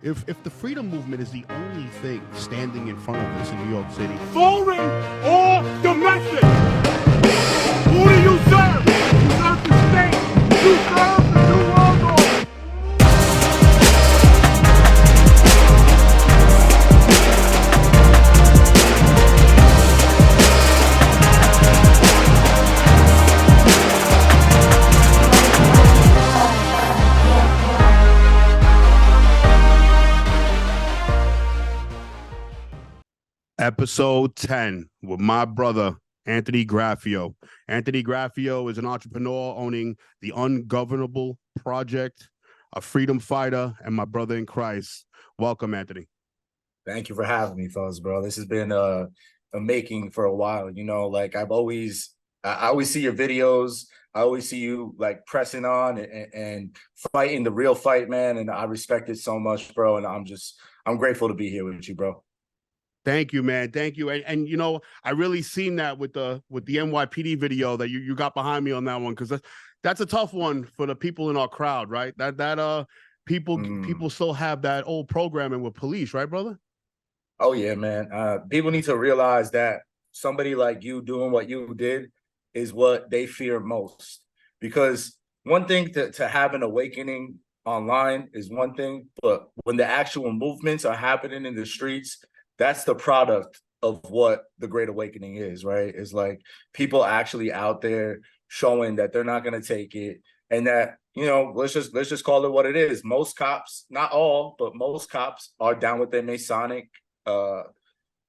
If the freedom movement is the only thing standing in front of us in New York City, foreign or domestic, who do you serve? You serve the state. You serve the New World Order. Episode 10 with my brother, Anthony Graffeo. Anthony Graffeo is an entrepreneur owning the Ungovernable Project, a freedom fighter, and my brother in Christ. Welcome, Anthony. Thank you for having me, Fuzz, bro. This has been a making for a while. You know, like I always see your videos. I always see you like pressing on and fighting the real fight, man. And I respect it so much, bro. And I'm grateful to be here with you, bro. Thank you, man. Thank you. And you know, I really seen that with the NYPD video that you got behind me on that one, because that's a tough one for the people in our crowd, right? That people still have that old programming with police, right, brother? Oh yeah, man. People need to realize that somebody like you doing what you did is what they fear most. Because one thing to have an awakening online is one thing, but when the actual movements are happening in the streets, that's the product of what the Great Awakening is, right? It's like people actually out there showing that they're not going to take it, and that, you know, let's just call it what it is. Most cops, not all, but most cops are down with their Masonic, you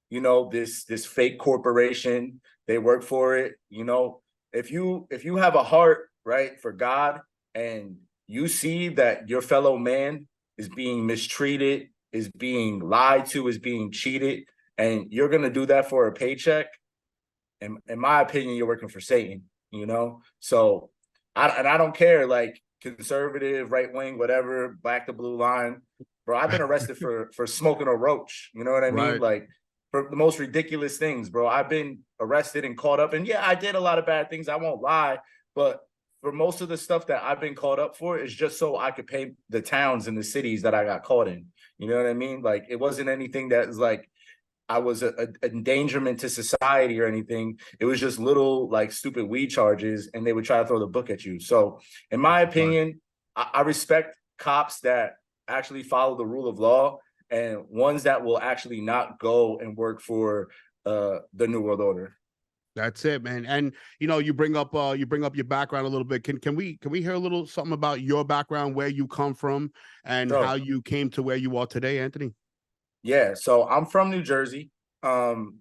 know, this fake corporation. They work for it. You know, if you have a heart, right, for God, and you see that your fellow man is being mistreated, is being lied to, is being cheated, and you're going to do that for a paycheck, in my opinion, you're working for Satan, you know? So, I don't care, like, conservative, right-wing, whatever, black to blue line. Bro, I've been arrested for smoking a roach, you know what I mean? Right. Like, for the most ridiculous things, bro. I've been arrested and caught up, and yeah, I did a lot of bad things, I won't lie, but for most of the stuff that I've been caught up for is just so I could pay the towns and the cities that I got caught in. You know what I mean? Like, it wasn't anything that was like I was an endangerment to society or anything. It was just little like stupid weed charges, and they would try to throw the book at you. So in my opinion, I respect cops that actually follow the rule of law, and ones that will actually not go and work for the New World Order. That's it, man. And you know, you bring up your background a little bit. Can we hear a little something about your background, where you come from, and how you came to where you are today, Anthony? Yeah, so I'm from New Jersey. And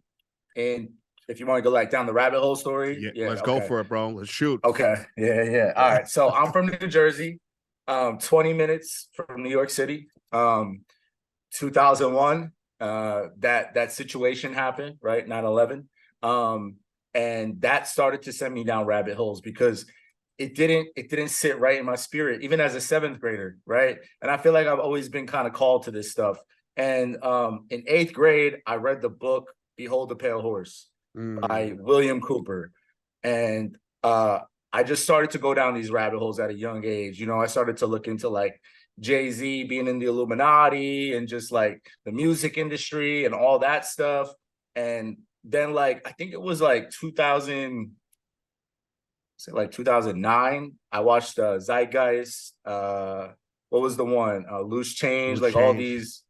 if you want to go like down the rabbit hole story, let's go for it, bro. Let's shoot. Okay. Yeah. All right. So I'm from New Jersey, 20 minutes from New York City. 2001, that situation happened, right? 9/11. And that started to send me down rabbit holes, because it didn't sit right in my spirit, even as a 7th grader, right? And I feel like I've always been kind of called to this stuff. And in 8th grade, I read the book Behold the Pale Horse by William Cooper. And I just started to go down these rabbit holes at a young age. You know, I started to look into like Jay-Z being in the Illuminati and just like the music industry and all that stuff. And then, like, I think it was like 2009, I watched Zeitgeist. What was the one? Loose Change, like all these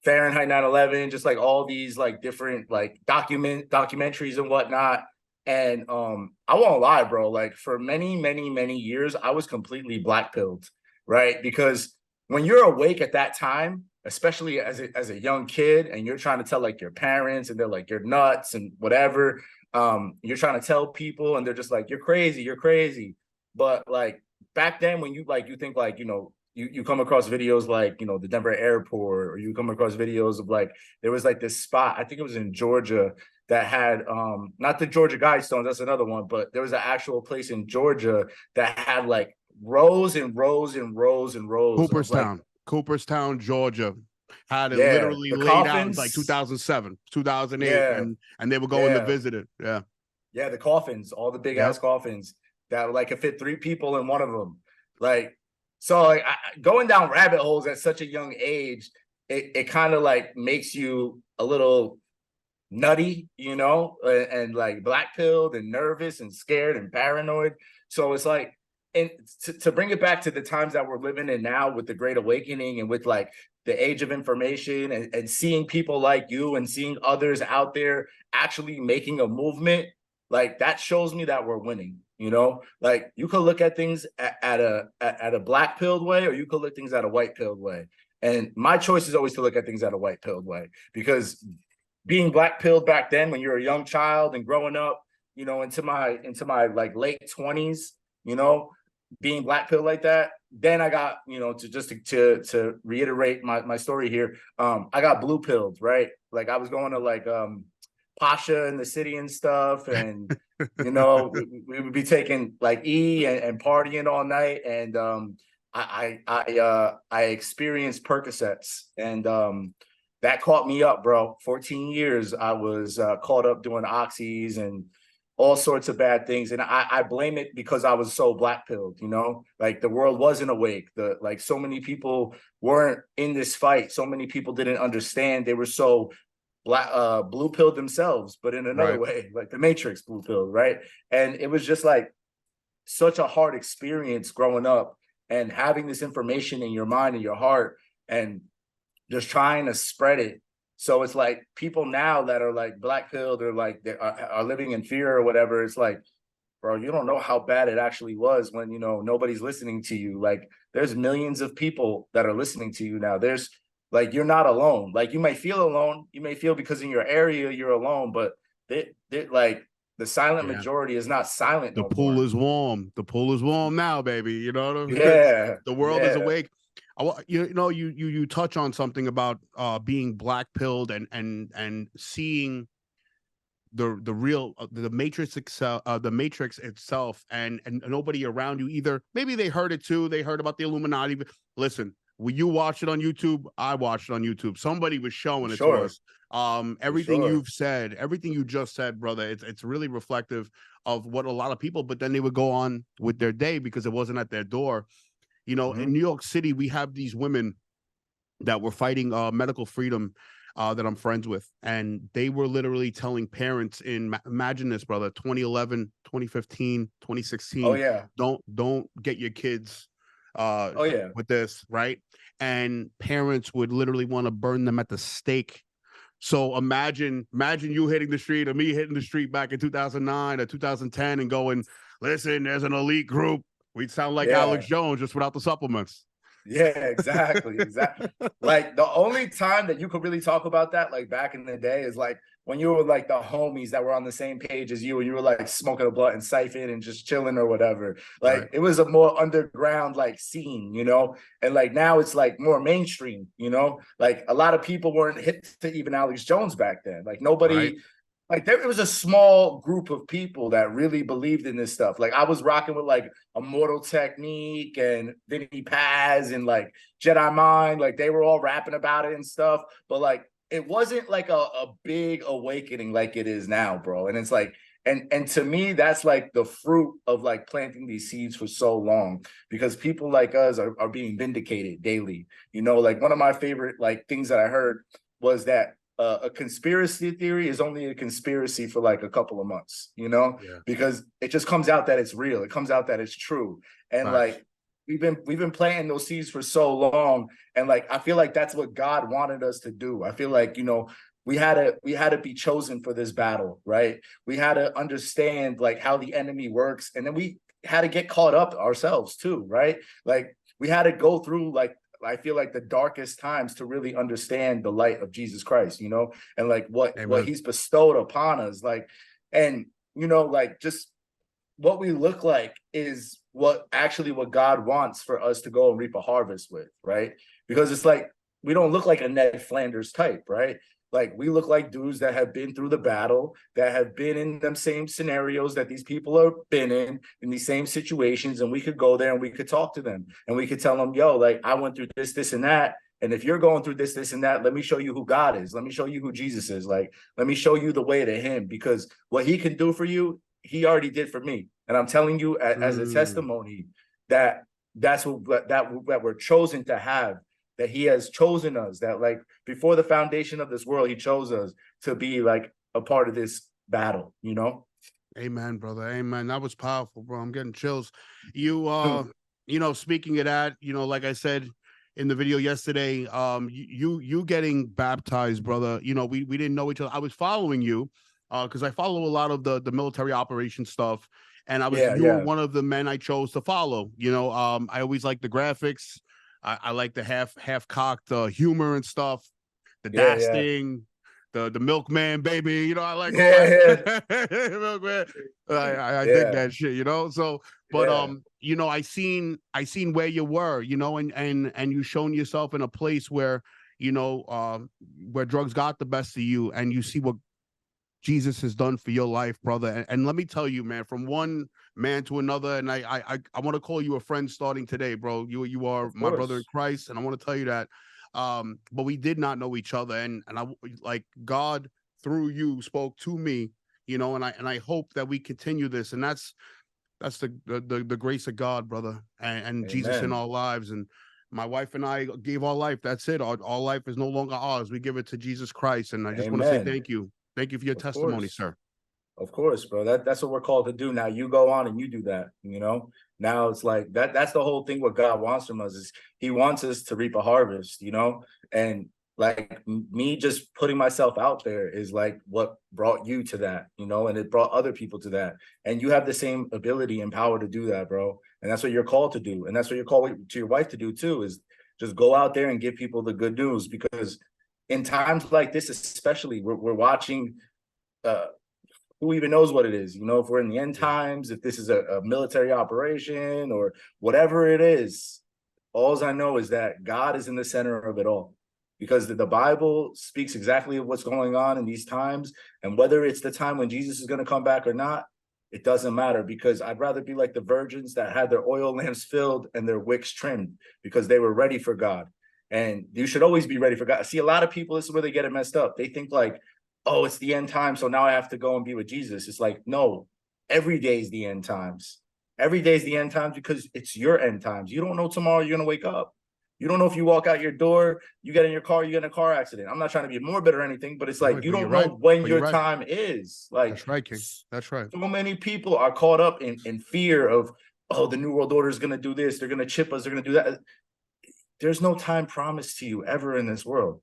Fahrenheit 9/11, just like all these like different like documentaries and whatnot. And I won't lie, bro, like for many years, I was completely black-pilled, right? Because when you're awake at that time, especially as a young kid, and you're trying to tell like your parents, and they're like, you're nuts and whatever, you're trying to tell people, and they're just like, you're crazy. But like back then, when you think like, you know, you come across videos like, you know, the Denver airport, or you come across videos of like, there was like this spot, I think it was in Georgia, that had not the Georgia Guidestones, that's another one, but there was an actual place in Georgia that had like rows and rows and rows and rows. Cooperstown, Georgia, had it literally laid out in like 2007, 2008, and they were going to visit it. Yeah, the coffins, all the big ass coffins that like could fit 3 people in one of them. Like, so like going down rabbit holes at such a young age it kind of like makes you a little nutty, you know, and like black pilled and nervous and scared and paranoid. So it's like, and to bring it back to the times that we're living in now with the Great Awakening and with like the age of information and seeing people like you and seeing others out there actually making a movement, like that shows me that we're winning. You know, like you could look at things at a black pilled way, or you could look at things at a white pilled way. And my choice is always to look at things at a white pilled way, because being black pilled back then when you're a young child and growing up, you know, into my like late 20s, you know, being black pilled like that, then I got, you know, to reiterate my story here, I got blue pilled, right? Like I was going to like Pasha in the city and stuff, and you know, we would be taking like and partying all night, and I experienced Percocets, and that caught me up, bro. 14 years I was caught up doing oxys and all sorts of bad things, and I blame it because I was so black pilled, you know, like the world wasn't awake. Like so many people weren't in this fight. So many people didn't understand. They were so blue pilled themselves, but in another way, like the Matrix blue pilled, right? And it was just like such a hard experience growing up and having this information in your mind and your heart and just trying to spread it. So it's like people now that are like black pilled or like they are living in fear or whatever. It's like, bro, you don't know how bad it actually was when, you know, nobody's listening to you. Like there's millions of people that are listening to you now. There's like, you're not alone. Like you may feel alone. You may feel because in your area you're alone, but they like the silent majority is not silent. The pool is warm. The pool is warm now, baby. You know what I mean? Yeah. The world is awake. You know, you touch on something about being black pilled and seeing the real the matrix itself, and nobody around you either. Maybe they heard it too. They heard about the Illuminati. Listen, when you watched it on YouTube, I watched it on YouTube. Somebody was showing it to us. Everything you've said, everything you just said, brother, it's really reflective of what a lot of people. But then they would go on with their day because it wasn't at their door. You know, in New York City, we have these women that were fighting medical freedom that I'm friends with. And they were literally telling parents imagine this, brother, 2011, 2015, 2016. Oh, yeah. Don't get your kids with this, right? And parents would literally want to burn them at the stake. So imagine you hitting the street or me hitting the street back in 2009 or 2010 and going, listen, there's an elite group. We'd sound like Alex Jones just without the supplements. Yeah, exactly. Like the only time that you could really talk about that, like back in the day, is like when you were like the homies that were on the same page as you, and you were like smoking a blunt and siphon and just chilling or whatever. Like it was a more underground like scene, you know. And like now it's like more mainstream, you know. Like a lot of people weren't hip to even Alex Jones back then. Like nobody. Like there was a small group of people that really believed in this stuff. Like I was rocking with like Immortal Technique and Vinny Paz and like Jedi Mind. Like they were all rapping about it and stuff. But like it wasn't like a big awakening like it is now, bro. And it's like, and to me, that's like the fruit of like planting these seeds for so long, because people like us are being vindicated daily. You know, like one of my favorite like things that I heard was that a conspiracy theory is only a conspiracy for like a couple of months, you know, because it just comes out that it's real. It comes out that it's true. And like, we've been planting those seeds for so long. And like, I feel like that's what God wanted us to do. I feel like, you know, we had to be chosen for this battle, right? We had to understand like how the enemy works. And then we had to get caught up ourselves too, right? Like we had to go through like, I feel like the darkest times to really understand the light of Jesus Christ, you know, and like what he's bestowed upon us. Like, and, you know, like just what we look like is what God wants for us to go and reap a harvest with. Right. Because it's like, we don't look like a Ned Flanders type, right? Like we look like dudes that have been through the battle, that have been in them same scenarios that these people have been in these same situations. And we could go there and we could talk to them and we could tell them, yo, like I went through this, and that. And if you're going through this, and that, let me show you who God is. Let me show you who Jesus is. Like, let me show you the way to him, because what he can do for you, he already did for me. And I'm telling you as a testimony that that's what we're chosen to have. that he has chosen us, that like before the foundation of this world, he chose us to be like a part of this battle, you know? Amen, brother. Amen. That was powerful, bro. I'm getting chills. You know, speaking of that, you know, like I said in the video yesterday, you getting baptized, brother. You know, we didn't know each other. I was following you, because I follow a lot of the military operation stuff, and you were one of the men I chose to follow. You know, I always like the graphics. I like the half cocked humor and stuff, the dasting. The milkman, baby, you know, I like all that. Milkman. I dig that shit, you know. So, but you know, I seen where you were, you know, and you shown yourself in a place where, you know, where drugs got the best of you, and you see what Jesus has done for your life, brother. And let me tell you, man, from one man to another, and I want to call you a friend starting today, bro. You are my brother in Christ, and I want to tell you that. But we did not know each other, and I like God through you spoke to me, you know, and I hope that we continue this, and that's the grace of God, brother, and Jesus in our lives. And my wife and I gave our life. That's it. Our life is no longer ours. We give it to Jesus Christ, and I just want to say thank you. Thank you for your testimony, sir. Of course, bro. That's what we're called to do. Now you go on and you do that, you know. Now it's like that's the whole thing. What God wants from us is he wants us to reap a harvest, you know. And like me just putting myself out there is like what brought you to that, you know, and it brought other people to that. And you have the same ability and power to do that, bro. And that's what you're called to do. And that's what you're called to your wife to do too, is just go out there and give people the good news. Because in times like this, especially, we're watching who even knows what it is, you know, if we're in the end times, if this is a military operation or whatever it is. All I know is that God is in the center of it all, because the Bible speaks exactly of what's going on in these times. And whether it's the time when Jesus is going to come back or not, it doesn't matter, because I'd rather be like the virgins that had their oil lamps filled and their wicks trimmed because they were ready for God. And you should always be ready for God. See, a lot of people, this is where they get it messed up. They think like, oh, it's the end time, so now I have to go and be with Jesus. It's like, no, every day is the end times. Every day is the end times, because it's your end times. You don't know tomorrow you're going to wake up. You don't know if you walk out your door, you get in your car, you get in a car accident. I'm not trying to be morbid or anything, but it's like, you don't know when your time is. Like, that's right, King. That's right. So many people are caught up in fear of, oh, the New World Order is going to do this. They're going to chip us. They're going to do that. There's no time promised to you ever in this world.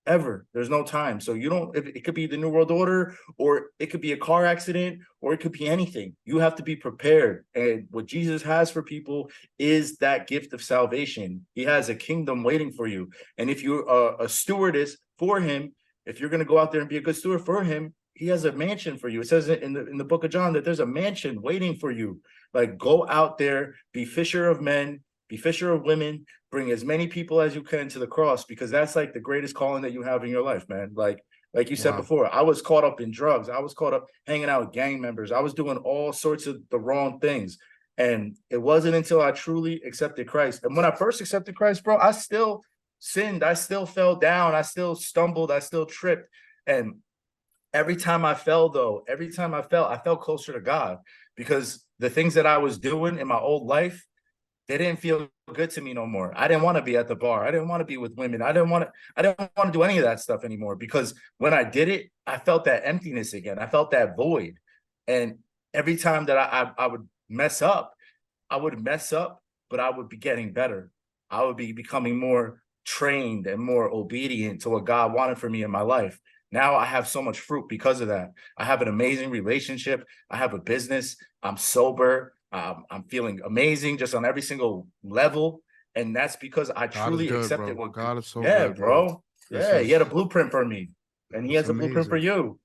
Ever. There's no time. So you don't, it could be the New World Order, or it could be a car accident, or it could be anything. You have to be prepared. And what Jesus has for people is that gift of salvation. He has a kingdom waiting for you. And if you're a stewardess for him, if you're going to go out there and be a good steward for him, he has a mansion for you. It says in the book of John that there's a mansion waiting for you. Like, go out there, be fisher of men, be fisher of women, bring as many people as you can to the cross, because that's like the greatest calling that you have in your life, man. Like you said before, I was caught up in drugs. I was caught up hanging out with gang members. I was doing all sorts of the wrong things. And it wasn't until I truly accepted Christ. And when I first accepted Christ, bro, I still sinned. I still fell down. I still stumbled. I still tripped. And every time I fell, though, I felt closer to God, because the things that I was doing in my old life, they didn't feel good to me no more. I didn't want to be at the bar. I didn't want to be with women. I didn't want to do any of that stuff anymore, because when I did it, I felt that emptiness again. I felt that void. And every time that I would mess up, but I would be getting better. I would be becoming more trained and more obedient to what God wanted for me in my life. Now I have so much fruit because of that. I have an amazing relationship. I have a business. I'm sober. I'm feeling amazing just on every single level. And that's because I truly accepted what God is so good, bro. He had a blueprint for me, and he has a blueprint for you.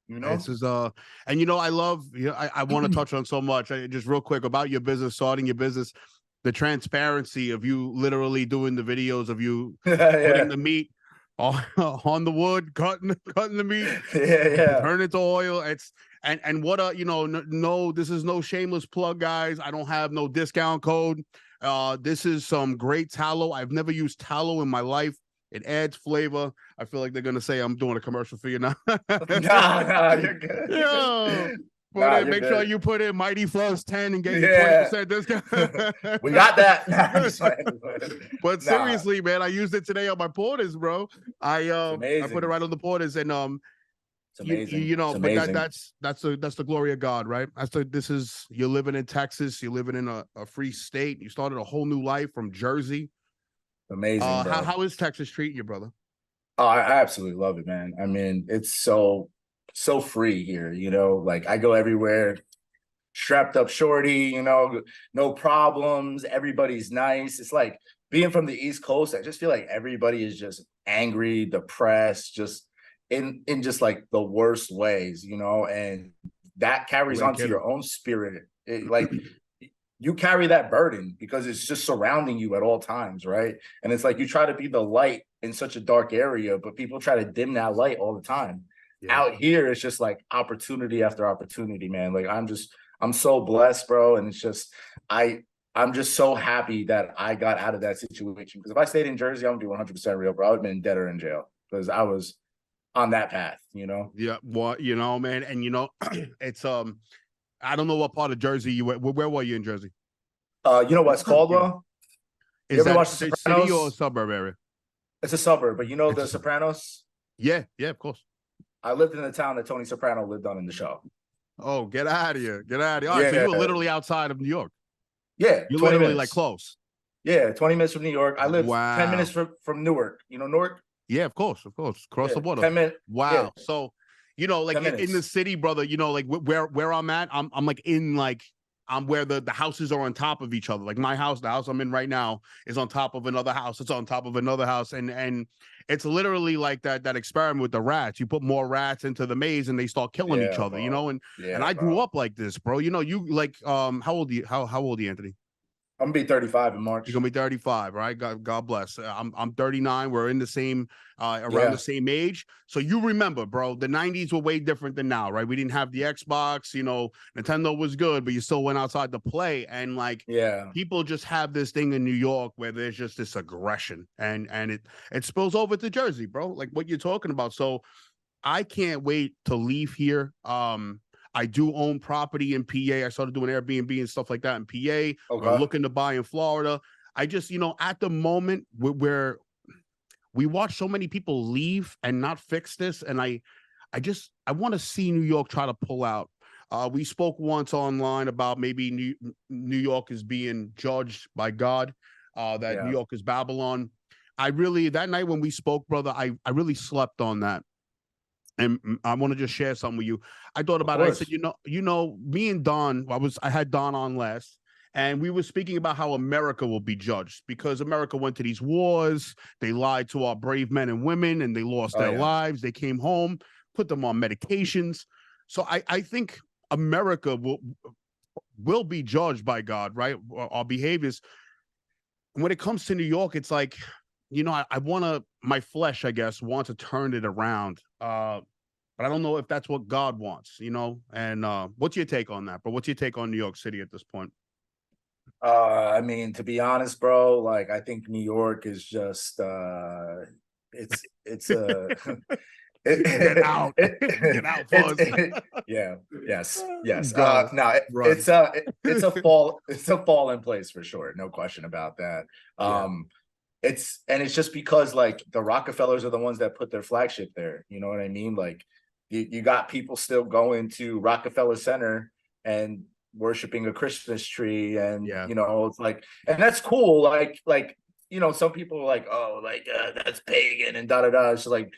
You know, this is and you know, I love, you know, I want to touch on so much. Just real quick about your business, starting your business, the transparency of you literally doing the videos of you putting the meat on the wood, cutting the meat, turn it to oil. It's and what you know, no, this is no shameless plug, guys. I don't have no discount code. This is some great tallow. I've never used tallow in my life. It adds flavor. I feel like they're gonna say I'm doing a commercial for you now. nah, you're good. Yeah. Nah, you're Make sure good. you put in Mighty Fuzz 10 and get your Yeah. 20% discount. We got that. Nah, I'm just playing. But Nah, seriously, man, I used it today on my porters, bro. it's I put it amazing. right on the porters, and It's amazing. you know, It's but amazing. that's the glory of God, right? This is, you're living in Texas, you're living in a free state, you started a whole new life from Jersey. Amazing, bro. How is Texas treating you, brother? Oh, I absolutely love it, man. I mean, it's so free here, you know, like I go everywhere, strapped up shorty, you know, no problems. Everybody's nice. It's like being from the East Coast, I just feel like everybody is just angry, depressed, just in just like the worst ways, you know, and that carries You ain't onto kidding. your own spirit. Like you carry that burden because it's just surrounding you at all times, right? And it's like you try to be the light in such a dark area, but people try to dim that light all the time. Yeah. Out here, it's just like opportunity after opportunity, man. Like I'm so blessed, bro. And it's just I'm just so happy that I got out of that situation. Because if I stayed in Jersey, I'm gonna be 100% real, bro. I would have been dead or in jail because I was on that path, you know. Yeah, what, you know, man, and you know, it's I don't know what part of Jersey you were. Where were you in Jersey? You know what's called, well? You Is ever that watch The city or a Sopranos? suburb area? It's a suburb, but you know It's The Sopranos? Yeah, yeah, of course. I lived in the town that Tony Soprano lived on in the show. Oh, get out of here. Get out of here. All right, so you Yeah, were literally outside of New York. yeah, You're 20 literally like minutes. close. Yeah, 20 minutes from New York. I live 10 Wow. minutes from Newark. You know Newark? Yeah, of course, of course. Cross Yeah, the border. 10 minutes. Yeah, Wow. So, you know, like 10 in the minutes. city, brother, you know, like where I'm at, I'm like in like I'm where the houses are on top of each other. Like my house, the house I'm in right now, is on top of another house. It's on top of another house, and it's literally like that experiment with the rats. You put more rats into the maze, and they start killing each Yeah, other. You bro. know, and Yeah, I grew bro. up like this, bro. You know, you like how old are you? How old are you, Anthony? I'm gonna be 35 in You're March. gonna be 35, right? God bless. I'm 39. We're in the same around the Yeah, same age. So you remember, bro, the 90s were way different than now, right? We didn't have the Xbox, you know, Nintendo was good, but you still went outside to play. And like yeah. people just have this thing in New York where there's just this aggression and it spills over to Jersey, bro. Like what you're talking about. So I can't wait to leave here. I do own property in PA. I started doing Airbnb and stuff like that in PA. We're Okay. looking to buy in Florida. I just, you know, at the moment where we watch so many people leave and not fix this, and I want to see New York try to pull out. We spoke once online about maybe New York is being judged by God, that New Yeah, York is Babylon. I really, that night when we spoke, brother, I really slept on that. And I want to just share something with you. I thought of about it. I said, course. you know, me and Don, I had Don on last, and we were speaking about how America will be judged because America went to these wars. They lied to our brave men and women, and they lost Oh their yeah. lives. They came home, put them on medications. So I think America will be judged by God, right? Our behaviors. When it comes to New York, it's like, you know, I want to, my flesh, I guess, wants to turn it around. But I don't know if that's what God wants, you know? And what's your take on that? But what's your take on New York City at this point? I mean, to be honest, bro, like I think New York is just it's a Get out. Get out, Fuzz. yeah, yes. Go. No, Run. it's a fall in place for sure, no question about that. Yeah. It's just because like the Rockefellers are the ones that put their flagship there. You know what I mean? Like you got people still going to Rockefeller Center and worshiping a Christmas tree, and Yeah. you know, it's like, and that's cool. Like you know, some people are like, oh, like that's pagan and da da da. It's like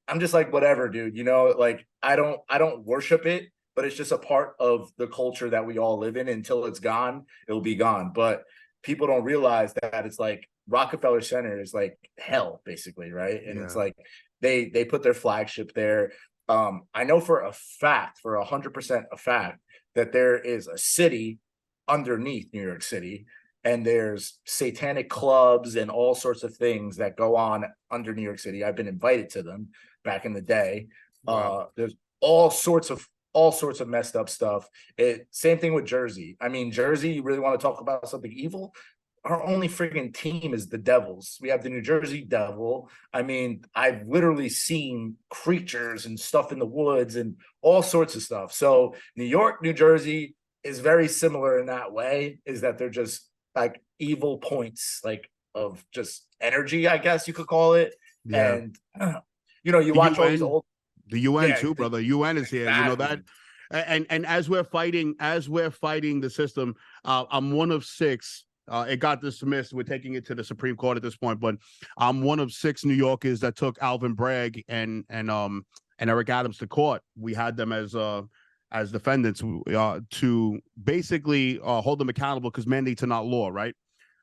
I'm just like, whatever, dude. You know, like I don't worship it, but it's just a part of the culture that we all live in. Until it's gone, it'll be gone. But people don't realize that it's like Rockefeller Center is like hell, basically, right? And it's Yeah. like they put their flagship there. I know for a fact, for 100% a fact, that there is a city underneath New York City, and there's satanic clubs and all sorts of things that go on under New York City. I've been invited to them back in the day. Wow. There's all sorts of messed up stuff. Same thing with Jersey. I mean, Jersey, you really want to talk about something evil? our only freaking team is the Devils. We have the New Jersey Devil. I mean, I've literally seen creatures and stuff in the woods and all sorts of stuff. So New York, New Jersey is very similar in that way, is that they're just like evil points, like of just energy, I guess you could call it. Yeah. And you know, you The watch all these UN, old the UN yeah, too, brother. UN is here. You know that. exactly. And as we're fighting the system, I'm one of six. It got dismissed. We're taking it to the Supreme Court at this point, but I'm one of six New Yorkers that took Alvin Bragg and Eric Adams to court. We had them as defendants to basically hold them accountable because mandates are not law, right?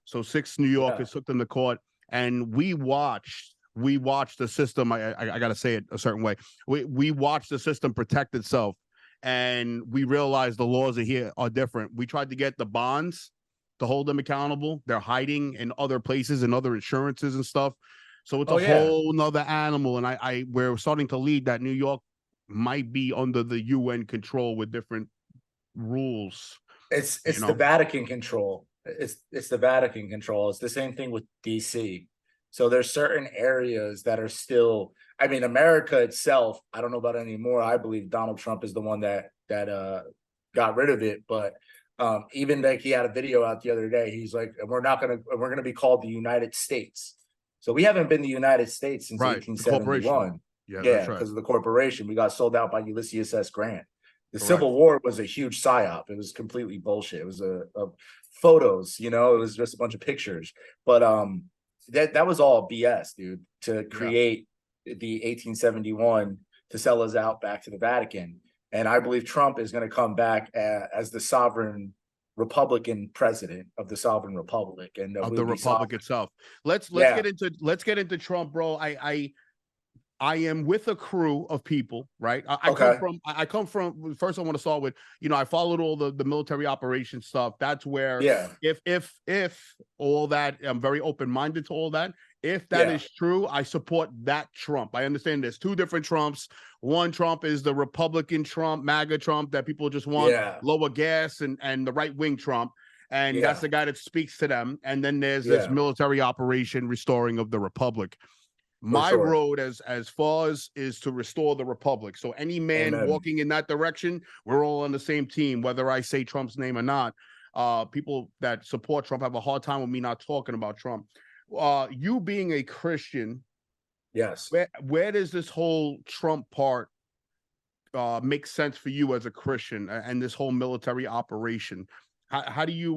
So 6 New Yorkers took them to court, and we watched the system. I got to say it a certain way. We watched the system protect itself, and we realized the laws are different. We tried to get the bonds to hold them accountable. They're hiding in other places and other insurances and stuff. So it's a whole nother animal. And we're starting to lead that New York might be under the UN control with different rules. It's the Vatican control. It's the Vatican control. It's the same thing with DC. So there's certain areas that are still, I mean, America itself, I don't know about it anymore. I believe Donald Trump is the one that got rid of it. But even like he had a video out the other day, he's like, we're going to be called the United States. So we haven't been the United States since 1871. Yeah, because of the corporation. We got sold out by Ulysses S. Grant. The Civil War was a huge psyop. It was completely bullshit. It was a photos, you know, it was just a bunch of pictures. But that was all BS, dude, to create the 1871 to sell us out back to the Vatican. And I believe Trump is going to come back as the sovereign Republican president of the sovereign republic and of the republic itself. Let's get into Trump, bro. I am with a crew of people, right? I come from first I want to start with, you know, I followed all the military operation stuff. That's where if all that, I'm very open-minded to all that. If that is true, I support that Trump. I understand there's two different Trumps. One Trump is the Republican Trump, MAGA Trump, that people just want lower gas, and the right-wing Trump. And that's the guy that speaks to them. And then there's this military operation restoring of the Republic. My road as far as is to restore the Republic. So any man walking in that direction, we're all on the same team, whether I say Trump's name or not. People that support Trump have a hard time with me not talking about Trump. You being a Christian, where does this whole Trump part make sense for you as a Christian, and this whole military operation? How do you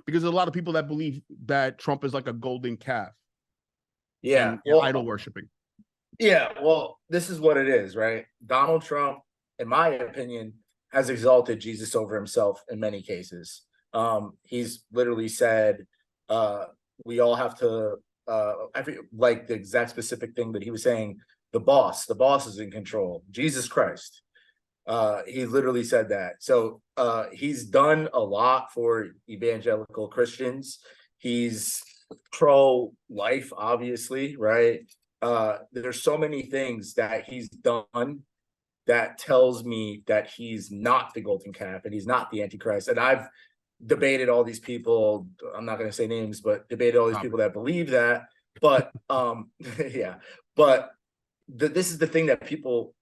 because there's a lot of people that believe that Trump is like a golden calf. Idol worshiping. Well, this is what it is, right? Donald Trump, in my opinion, has exalted Jesus over himself in many cases. He's literally said, we all have to, like the exact specific thing that he was saying, the boss is in control, Jesus Christ. He literally said that. So he's done a lot for evangelical Christians. He's pro-life, obviously, right? There's so many things that he's done that tells me that he's not the golden calf and he's not the Antichrist. And I've debated all these people, I'm not going to say names, but debated all these people that believe that. But this is the thing that people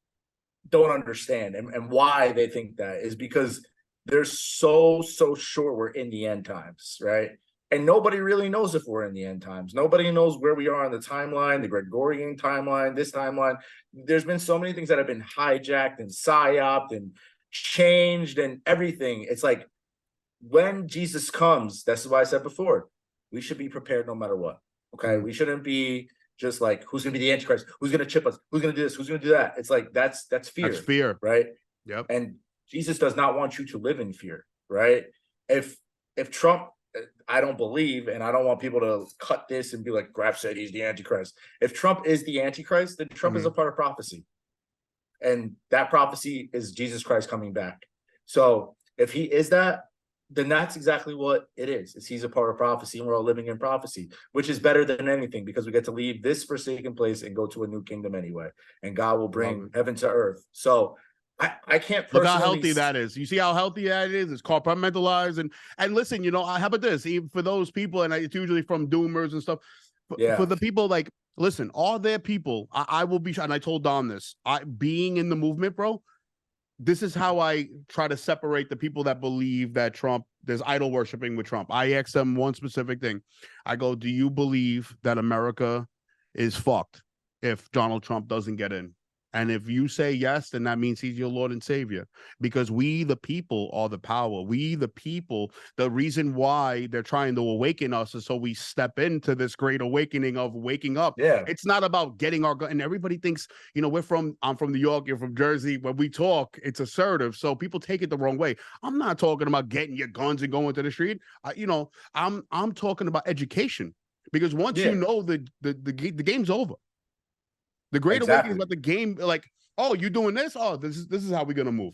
don't understand, and why they think that is because they're so sure we're in the end times, right? And nobody really knows if we're in the end times. Nobody knows where we are on the timeline, the Gregorian timeline, this timeline. There's been so many things that have been hijacked and psyoped and changed and everything. It's like when Jesus comes, that's what I said before, we should be prepared no matter what. Okay. We shouldn't be just like, who's going to be the Antichrist? Who's going to chip us? Who's going to do this? Who's going to do that? It's like, that's fear. That's fear. Right. Yep. And Jesus does not want you to live in fear. Right. If Trump, I don't believe, and I don't want people to cut this and be like, Graff said he's the Antichrist. If Trump is the Antichrist, then Trump is a part of prophecy. And that prophecy is Jesus Christ coming back. So if he is that, then that's exactly what it is. He's a part of prophecy, and we're all living in prophecy, which is better than anything because we get to leave this forsaken place and go to a new kingdom anyway. And God will bring heaven to earth. So I can't Look how personally healthy that is. You see how healthy that is? It's compartmentalized. And listen, you know, how about this? Even for those people, and it's usually from doomers and stuff. For Yeah. the people, like, listen, all their people, I will be, and I told Don this, being in the movement, bro, this is how I try to separate the people that believe that Trump, there's idol worshiping with Trump. I ask them one specific thing. I go, do you believe that America is fucked if Donald Trump doesn't get in? And if you say yes, then that means he's your Lord and Savior, because we, the people, are the power. We, the people, the reason why they're trying to awaken us is so we step into this great awakening of waking up. Yeah. It's not about getting our gun. And everybody thinks, you know, I'm from New York, you're from Jersey. When we talk, it's assertive. So people take it the wrong way. I'm not talking about getting your guns and going to the street. I'm talking about education, because once you know the game's over. The Great Awakening is about the game, like, oh, you doing this? Oh, this is how we're gonna move.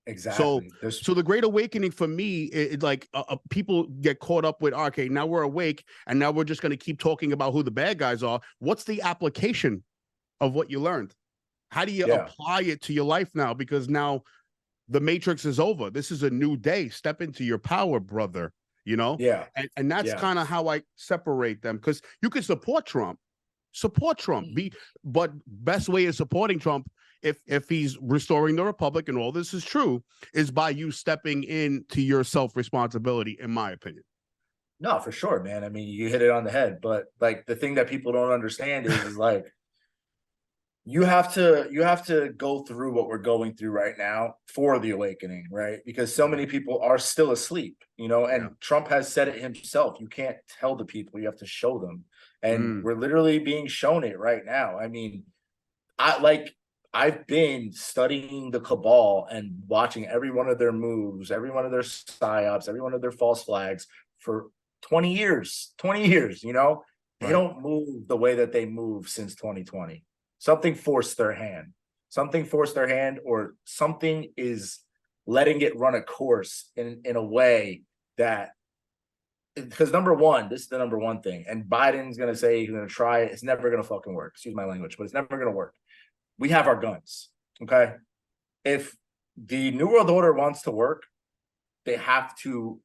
Exactly. So the Great Awakening for me, it's like people get caught up with, okay, now we're awake, and now we're just gonna keep talking about who the bad guys are. What's the application of what you learned? How do you apply it to your life now? Because now the Matrix is over. This is a new day. Step into your power, brother. You know? Yeah. And that's kind of how I separate them, because you can support Trump. But best way of supporting Trump, if he's restoring the republic and all this is true, is by you stepping into your self-responsibility, in my opinion. No, for sure, man. I mean, you hit it on the head. But like the thing that people don't understand is like you have to go through what we're going through right now for the awakening, right? Because so many people are still asleep, you know, and Trump has said it himself. You can't tell the people, you have to show them. And we're literally being shown it right now. I mean, I've been studying the cabal and watching every one of their moves, every one of their psyops, every one of their false flags for 20 years, you know. They don't move the way that they move since 2020. Something forced their hand. Or something is letting it run a course in a way that, because number one, this is the number one thing, and Biden's going to say he's going to try it. It's never going to fucking work. Excuse my language, but it's never going to work. We have our guns, okay? If the New World Order wants to work, they have to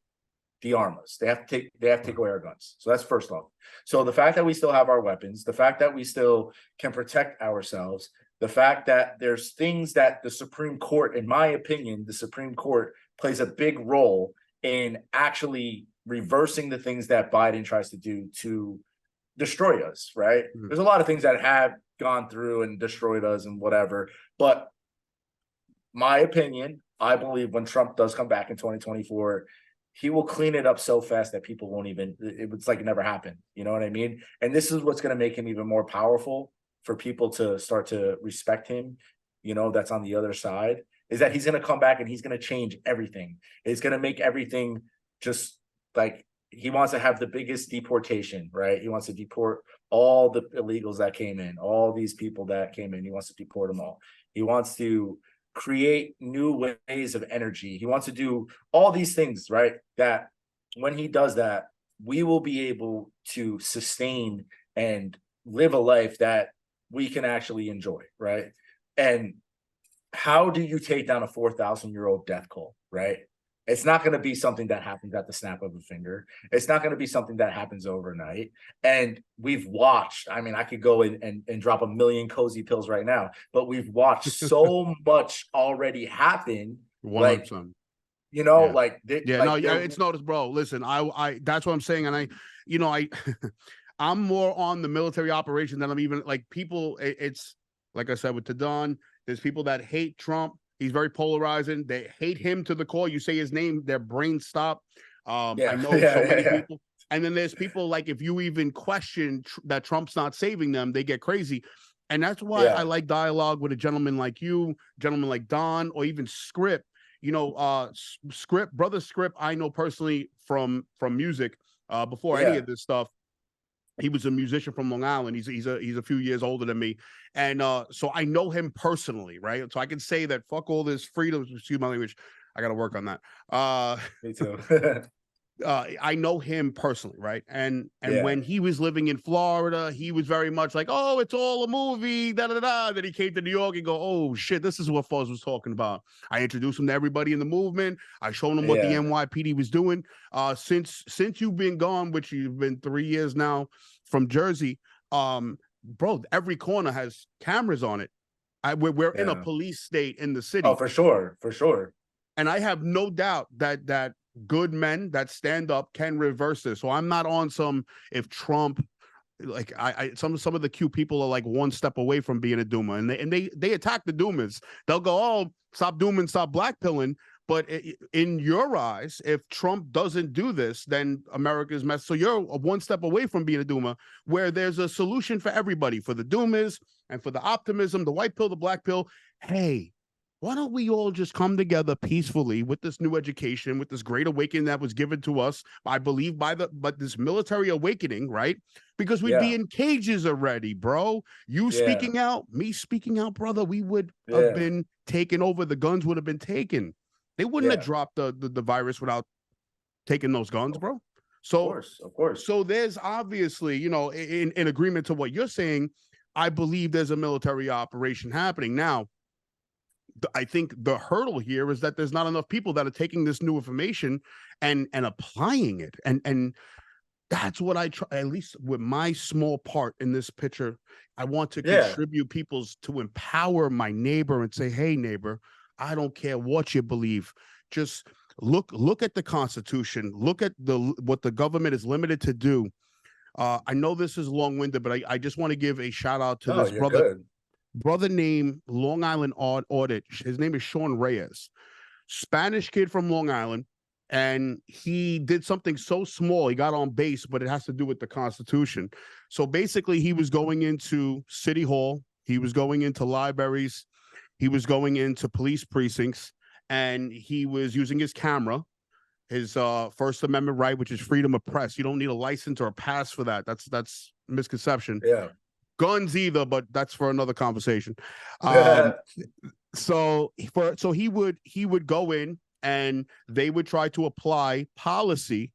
de-arm us. They have to take away our guns. So that's first off. So the fact that we still have our weapons, the fact that we still can protect ourselves, the fact that there's things that the Supreme Court, in my opinion, the Supreme Court plays a big role in actually reversing the things that Biden tries to do to destroy us, right? There's a lot of things that have gone through and destroyed us and whatever. But my opinion, I believe when Trump does come back in 2024, he will clean it up so fast that people won't even, it's like it never happened. You know what I mean? And this is what's going to make him even more powerful for people to start to respect him. You know, that's on the other side, is that he's going to come back and he's going to change everything. It's going to make everything just like, he wants to have the biggest deportation, right? He wants to deport all the illegals that came in, all these people that came in. He wants to deport them all. He wants to create new ways of energy. He wants to do all these things, right? That when he does that, we will be able to sustain and live a life that we can actually enjoy, right? And how do you take down a 4,000-year-old death cult, right? It's not going to be something that happens at the snap of a finger. It's not going to be something that happens overnight. And we've watched, I mean, I could go in and drop 1 million cozy pills right now, but we've watched so much already happen. 100%. Like, you know, it's noticed, bro. Listen, I that's what I'm saying. And I'm more on the military operation than I'm even like people. It's like I said with Tadon, there's people that hate Trump. He's very polarizing. They hate him to the core. You say his name, their brains stop. I know so many people. And then there's people like, if you even question that Trump's not saving them, they get crazy. And that's why I like dialogue with a gentleman like you, gentleman like Don, or even Script. You know, brother Script, I know personally from music before any of this stuff. He was a musician from Long Island. He's a few years older than me. And so I know him personally, right? So I can say that fuck all this freedom. Excuse my language. I got to work on that. Me too. I know him personally, right? And Yeah. when he was living in Florida, he was very much like, oh, it's all a movie, da da da. Then he came to New York and go, oh shit, this is what Fuzz was talking about. I introduced him to everybody in the movement. I showed him what the Yeah. NYPD was doing. Since you've been gone, which you've been 3 years now from Jersey, bro, every corner has cameras on it. We're in a Yeah. police state in the city. Oh, for sure. For sure. And I have no doubt that good men that stand up can reverse this. So I'm not on some, if Trump, like some of the cute people are like one step away from being a doomer, and they attack the doomers. They'll go, oh, stop dooming, stop blackpilling. But in your eyes, if Trump doesn't do this, then America's messed. So you're one step away from being a doomer, where there's a solution for everybody, for the doomers and for the optimism, the white pill, the black pill. Hey, why don't we all just come together peacefully with this new education, with this great awakening that was given to us, I believe, but this military awakening, right? Because we'd be in cages already, bro. You speaking out, me speaking out, brother, we would have been taken over. The guns would have been taken. They wouldn't have dropped the virus without taking those guns, bro. So, of course. So there's obviously, you know, in agreement to what you're saying, I believe there's a military operation happening now. I think the hurdle here is that there's not enough people that are taking this new information and applying it. And that's what I try, at least with my small part in this picture. I want to contribute to empower my neighbor and say, hey, neighbor, I don't care what you believe. Just look at the Constitution. Look at what the government is limited to do. I know this is long-winded, but I just want to give a shout out to this brother named Long Island Audit. His name is Sean Reyes, Spanish kid from Long Island. And he did something so small. He got on base, but it has to do with the Constitution. So basically, he was going into City Hall. He was going into libraries. He was going into police precincts. And he was using his camera, his First Amendment right, which is freedom of press. You don't need a license or a pass for that. That's misconception. Yeah. Guns either, but that's for another conversation. So he would go in, and they would try to apply policy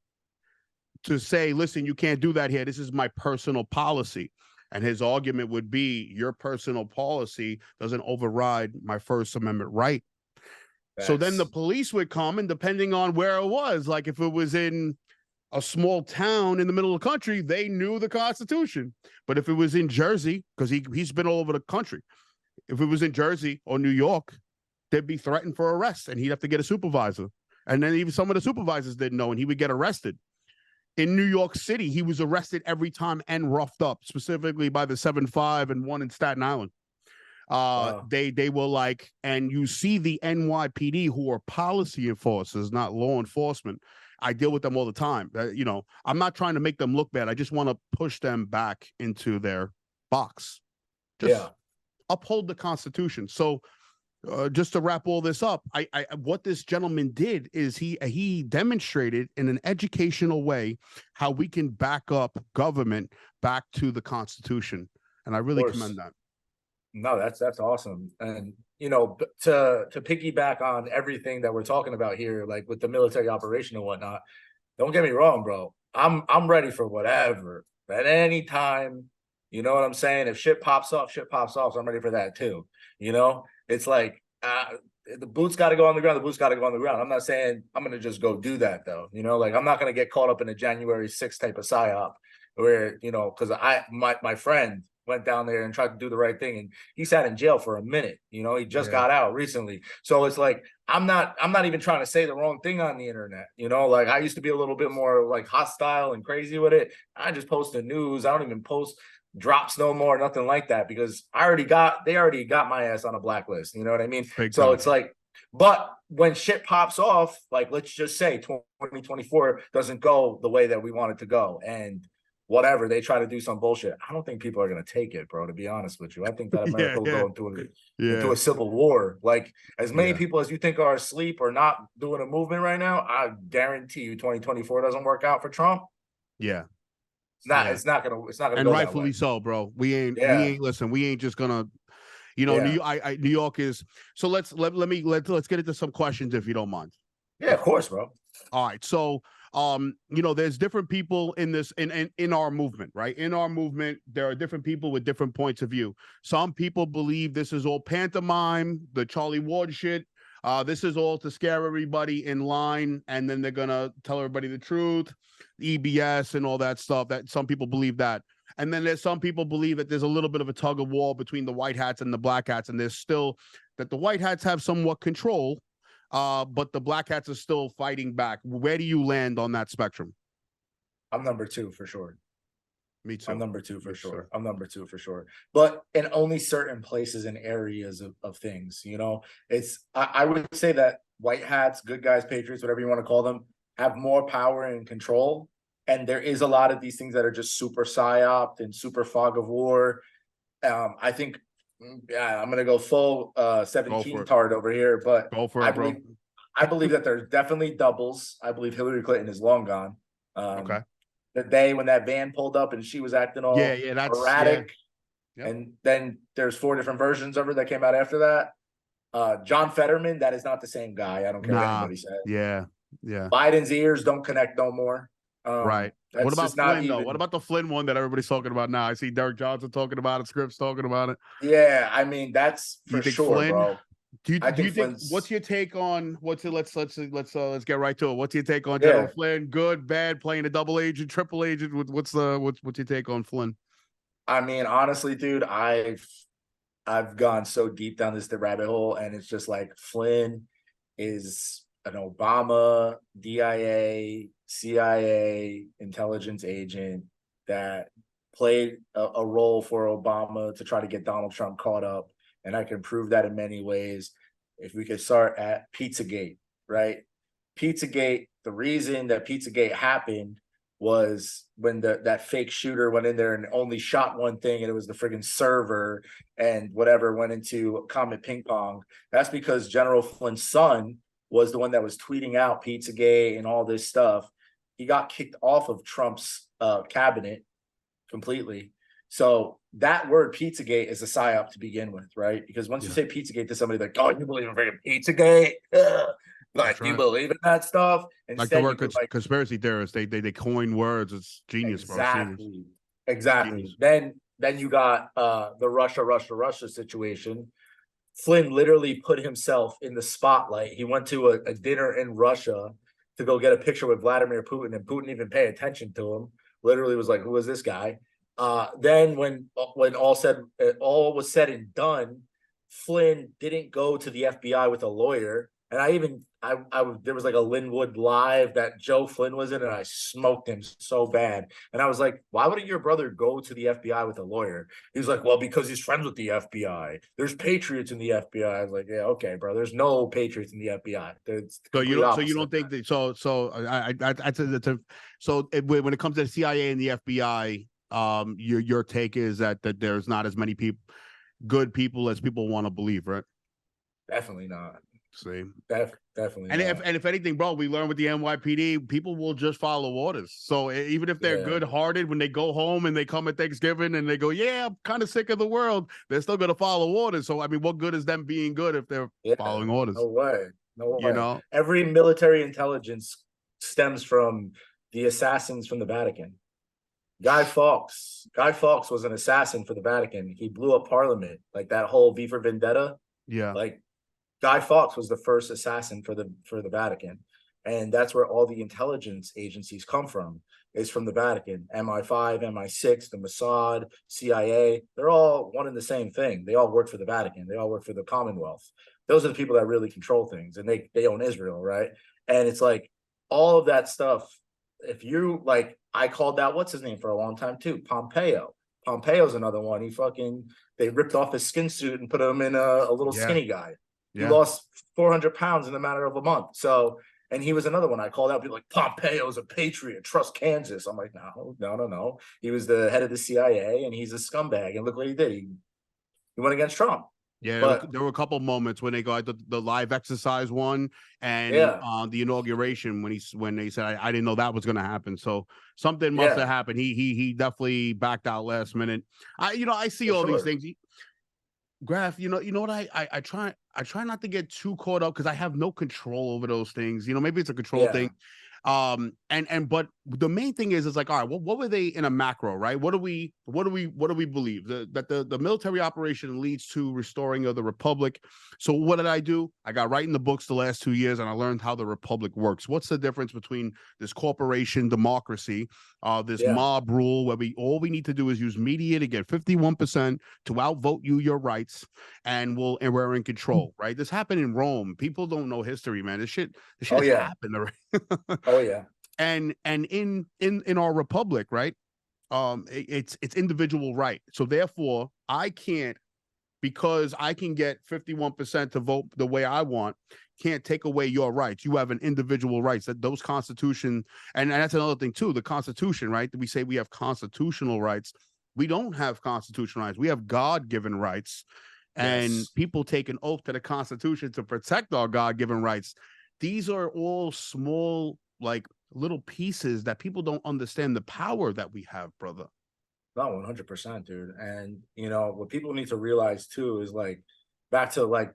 to say, listen, you can't do that here. This is my personal policy. And his argument would be, your personal policy doesn't override my First Amendment right. So then the police would come, and depending on where it was, like if it was in a small town in the middle of the country, they knew the Constitution. But if it was in Jersey, because he's been all over the country, if it was in Jersey or New York, they'd be threatened for arrest, and he'd have to get a supervisor. And then even some of the supervisors didn't know, and he would get arrested. In New York City, he was arrested every time and roughed up, specifically by the 7-5 and one in Staten Island. They were like, and you see the NYPD, who are policy enforcers, not law enforcement. I deal with them all the time. You know, I'm not trying to make them look bad. I just want to push them back into their box. Just uphold the Constitution. So just to wrap all this up, what this gentleman did is he demonstrated in an educational way how we can back up government back to the Constitution. And I really commend that. No, that's awesome. And, you know, to piggyback on everything that we're talking about here, like with the military operation and whatnot, don't get me wrong, bro. I'm ready for whatever at any time. You know what I'm saying? If shit pops off, So I'm ready for that too. You know, it's like the boots got to go on the ground. I'm not saying I'm going to just go do that, though. You know, like I'm not going to get caught up in a January 6th type of psyop where, you know, because my friend went down there and tried to do the right thing, and he sat in jail for a minute. You know, he just got out recently. So it's like I'm not even trying to say the wrong thing on the internet. You know, like I used to be a little bit more like hostile and crazy with it. I just post the news. I don't even post drops no more, nothing like that, because they already got my ass on a blacklist. You know what I mean? So it's like, but when shit pops off, like let's just say 2024 doesn't go the way that we want it to go, and whatever, they try to do some bullshit, I don't think people are going to take it, bro, to be honest with you. I think that America will go into a civil war. Like, as many people as you think are asleep or not doing a movement right now, I guarantee you 2024 doesn't work out for Trump. Yeah. It's not gonna and go rightfully so, bro. We ain't just gonna, you know, New York is. So let's get into some questions if you don't mind. Yeah, of course, bro. All right. So you know, there's different people in this in our movement, right? In our movement, there are different people with different points of view. Some people believe this is all pantomime, the Charlie Ward shit. This is all to scare everybody in line, and then they're gonna tell everybody the truth, EBS and all that stuff. That some people believe that. And then there's some people believe that there's a little bit of a tug of war between the white hats and the black hats, and there's still that the white hats have somewhat control, but the black hats are still fighting back. Where do you land on that spectrum? I'm number 2 for sure. Me too. I'm number 2 for sure. I'm number 2 for sure. But in only certain places and areas of things, you know, I would say that white hats, good guys, patriots, whatever you want to call them, have more power and control. And there is a lot of these things that are just super psyoped and super fog of war. I think, yeah, I'm gonna go full 17 tard over here, but go for it, bro. I believe that there's definitely doubles. I believe Hillary Clinton is long gone. Okay. The day when that van pulled up and she was acting all that's erratic, Yep. and then there's 4 different versions of her that came out after that. John Fetterman, that is not the same guy. I don't care what anybody says. Yeah. Biden's ears don't connect no more. Right. What about Flynn, though? What about the Flynn one that everybody's talking about now? I see Derek Johnson talking about it, Scripps talking about it. Yeah, I mean, that's for sure, Flynn, bro. Do you think what's your take on let's get right to it. What's your take on General Flynn? Good, bad, playing a double agent, triple agent? What's your take on Flynn? I mean, honestly, dude, I've gone so deep down this rabbit hole, and it's just like Flynn is an Obama, DIA, CIA intelligence agent that played a role for Obama to try to get Donald Trump caught up. And I can prove that in many ways. If we could start at Pizzagate, right? Pizzagate, the reason that Pizzagate happened was when that fake shooter went in there and only shot one thing, and it was the friggin' server and whatever went into Comet Ping Pong. That's because General Flynn's son was the one that was tweeting out Pizzagate and all this stuff. He got kicked off of Trump's cabinet completely. So that word Pizzagate is a psyop to begin with, right? Because once you say Pizzagate to somebody, like, oh, you believe in freaking Pizzagate? Like, you believe in that stuff? Instead, like the word conspiracy theorists, they coin words. It's genius, exactly. bro. Exactly. Genius. Then you got the Russia situation. Flynn literally put himself in the spotlight. He went to a dinner in Russia to go get a picture with Vladimir Putin, and Putin didn't even pay attention to him. Literally was like, who is this guy? Then when all was said and done, Flynn didn't go to the FBI with a lawyer. And there was like a Linwood Live that Joe Flynn was in, and I smoked him so bad. And I was like, why wouldn't your brother go to the FBI with a lawyer? He was like, well, because he's friends with the FBI. There's patriots in the FBI. I was like, yeah, okay, bro. There's no patriots in the FBI. So you don't think that? So when it comes to the CIA and the FBI, your take is that there's not as many good people as people want to believe, right? Definitely not. See, definitely. And if anything, bro, we learned with the NYPD, people will just follow orders. So even if they're good-hearted, when they go home and they come at Thanksgiving and they go, yeah, I'm kind of sick of the world, they're still gonna follow orders. So I mean, what good is them being good if they're following orders? No way. You know, every military intelligence stems from the assassins from the Vatican. Guy Fawkes was an assassin for the Vatican. He blew up Parliament, like that whole V for Vendetta. Yeah, like Guy Fawkes was the first assassin for the Vatican, and that's where all the intelligence agencies come from. Is from the Vatican. MI5, MI6, the Mossad, CIA. They're all one and the same thing. They all work for the Vatican. They all work for the Commonwealth. Those are the people that really control things, and they own Israel, right? And it's like all of that stuff. If you like, I called out what's his name for a long time too, Pompeo. Pompeo's another one. They ripped off his skin suit and put him in a little skinny guy. He lost 400 pounds in a matter of a month. So, and he was another one I called out. People like, Pompeo's a patriot, trust Kansas. I'm like, no. He was the head of the CIA, and he's a scumbag. And look what he did. He went against Trump. Yeah, there were a couple moments when they go the live exercise one and the inauguration when they said I didn't know that was going to happen. So something must have happened. He definitely backed out last minute. I see all these things. Graff, you know what I try not to get too caught up because I have no control over those things. Maybe it's a control thing. But the main thing is like, all right, well, what were they in a macro, right? What do we believe? That the military operation leads to restoring of the republic. So what did I do? I got right in the books the last 2 years, and I learned how the republic works. What's the difference between this corporation democracy, this mob rule, where all we need to do is use media to get 51% to outvote you your rights, and we're in control, right? This happened in Rome. People don't know history, man. This shit has happened already. Oh yeah. And in our republic, right? It's individual right. So therefore, I can't, because I can get 51% to vote the way I want, can't take away your rights. You have an individual rights, that those constitution, and that's another thing too, the Constitution, right? We say we have constitutional rights. We don't have constitutional rights. We have God-given rights. And people take an oath to the Constitution to protect our God-given rights. These are all small, like, little pieces that people don't understand the power that we have, brother. No, 100%, dude. And you know what people need to realize too is, like, back to like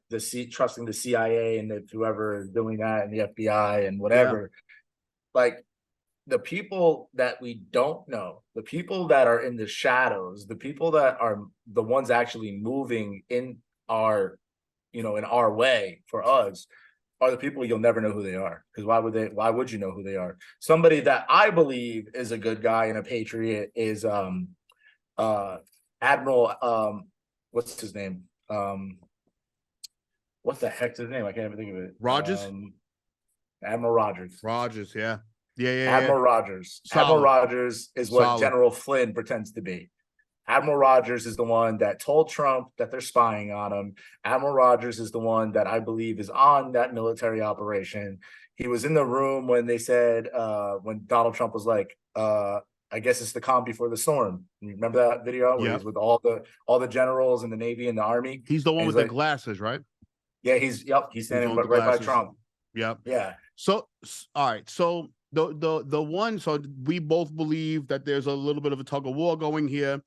trusting the CIA and whoever is doing that, and the FBI and whatever. Like, the people that we don't know, the people that are in the shadows, the people that are the ones actually moving in our, in our way for us, are the people you'll never know who they are. Because why would you know who they are? Somebody that I believe is a good guy and a patriot is Admiral, what's his name? What the heck's his name? I can't even think of it. Rogers? Admiral Rogers. Rogers, yeah. Admiral Rogers. Solid. Admiral Rogers is what Solid. General Flynn pretends to be. Admiral Rogers is the one that told Trump that they're spying on him. Admiral Rogers is the one that I believe is on that military operation. He was in the room when they said, when Donald Trump was like, I guess it's the calm before the storm. You remember that video where he's with all the generals in the Navy and the Army? He's the one with the glasses, right? Yeah, he's standing right by Trump. Yep. Yeah. So all right. So the one, so we both believe that there's a little bit of a tug of war going here.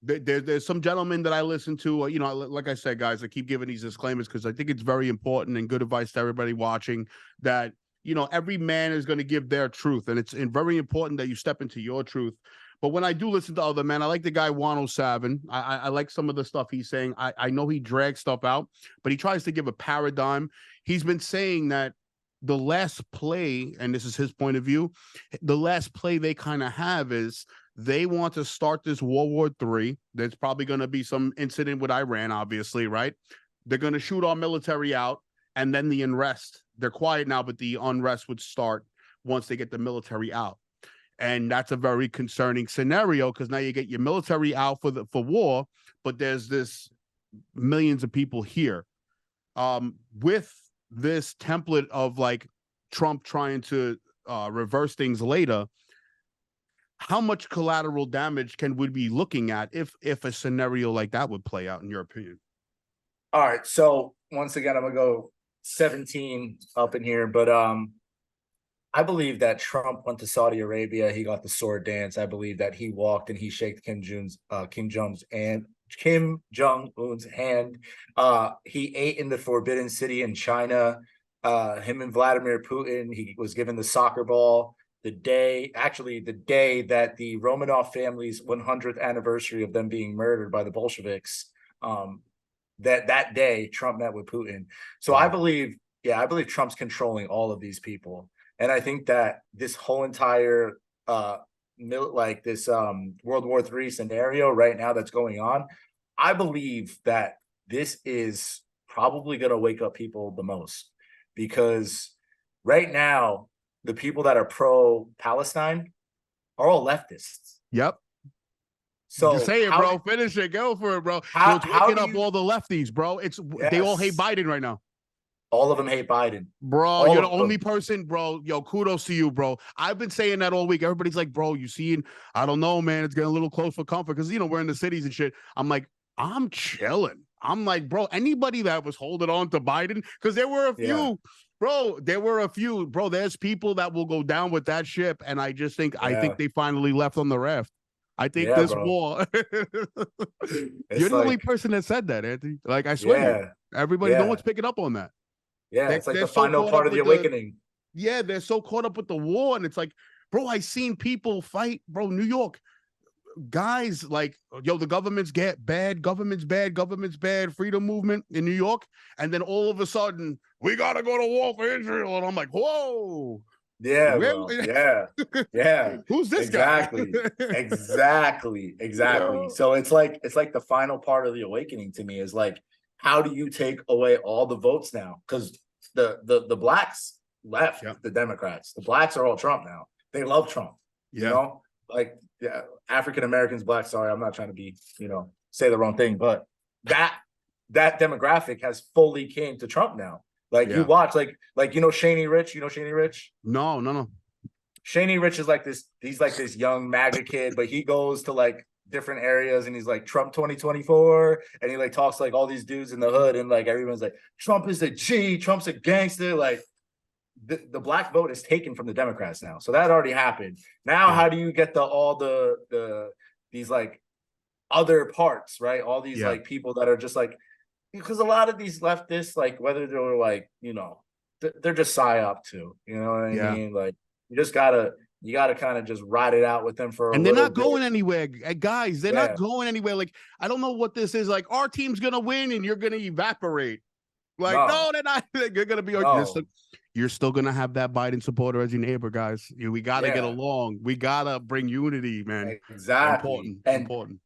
There's some gentlemen that I listen to, like I said, guys, I keep giving these disclaimers because I think it's very important and good advice to everybody watching, that every man is going to give their truth, and it's very important that you step into your truth. But when I do listen to other men, I like the guy 107. I like some of the stuff he's saying. I know he drags stuff out, but he tries to give a paradigm. He's been saying that the last play, and this is his point of view, the last play they kind of have is they want to start this World War III. There's probably going to be some incident with Iran, obviously, right? They're going to shoot our military out, and then the unrest. They're quiet now, but the unrest would start once they get the military out. And that's a very concerning scenario, because now you get your military out for war, but there's this millions of people here. With this template of like Trump trying to reverse things later, how much collateral damage would be looking at if a scenario like that would play out, in your opinion? All right. So once again, I'm gonna go 17 up in here, but I believe that Trump went to Saudi Arabia. He got the sword dance. I believe that he walked and he shook Kim Jong-un's hand. He ate in the Forbidden City in China. Him and Vladimir Putin, he was given the soccer ball the day that the Romanov family's 100th anniversary of them being murdered by the Bolsheviks. That day, Trump met with Putin. So I believe Trump's controlling all of these people. And I think that this whole entire World War III scenario right now that's going on, I believe that this is probably going to wake up people the most, because right now the people that are pro-Palestine are all leftists. Yep. So just say it, bro. Finish it. Go for it, bro. It's waking up all the lefties, bro. They all hate Biden right now. All of them hate Biden. Bro, you're the only person, bro. Yo, kudos to you, bro. I've been saying that all week. Everybody's like, bro, you see, I don't know, man. It's getting a little close for comfort because, we're in the cities and shit. I'm like, I'm chilling. I'm like, bro, anybody that was holding on to Biden, because there were a few, bro. There were a few, bro. There's people that will go down with that ship. And I just think, I think they finally left on the raft. I think this war. You're the only person that said that, Anthony. Like, I swear. Everybody, no one's picking up on that. Yeah, it's like the final part of the awakening. Yeah, they're so caught up with the war, and it's like, bro, I seen people fight, bro. New York guys like, yo, the government's government's bad, freedom movement in New York, and then all of a sudden we gotta go to war for Israel, and I'm like, whoa, Yeah, bro. Yeah. Yeah. who's this Exactly. guy? Exactly. Yeah. So it's like the final part of the awakening to me is like, how do you take away all the votes now? Because the blacks left the Democrats. The blacks are all Trump now. They love Trump. You know, like African Americans, blacks. Sorry, I'm not trying to be, say the wrong thing, but that demographic has fully came to Trump now. Like you watch, like Shaney Rich. You know Shaney Rich? No. Shaney Rich is like this. He's like this young MAGA kid, but he goes to like different areas and he's like Trump 2024, and he like talks to like all these dudes in the hood, and like everyone's like Trump is a G, Trump's a gangster. Like the black vote is taken from the Democrats now, so that already happened. Now, how do you get these like other parts, right? All these like people that are just like. Because a lot of these leftists, like whether they're like, they're just psyop too. You know what I mean? Like you gotta kind of just ride it out with them for and they're not going anywhere, guys. They're not going anywhere. Like, I don't know what this is. Like, our team's gonna win and you're gonna evaporate. Like, no they're not. You're gonna be. You're still gonna have that Biden supporter as your neighbor, guys. We gotta get along. We gotta bring unity, man. Exactly. Important.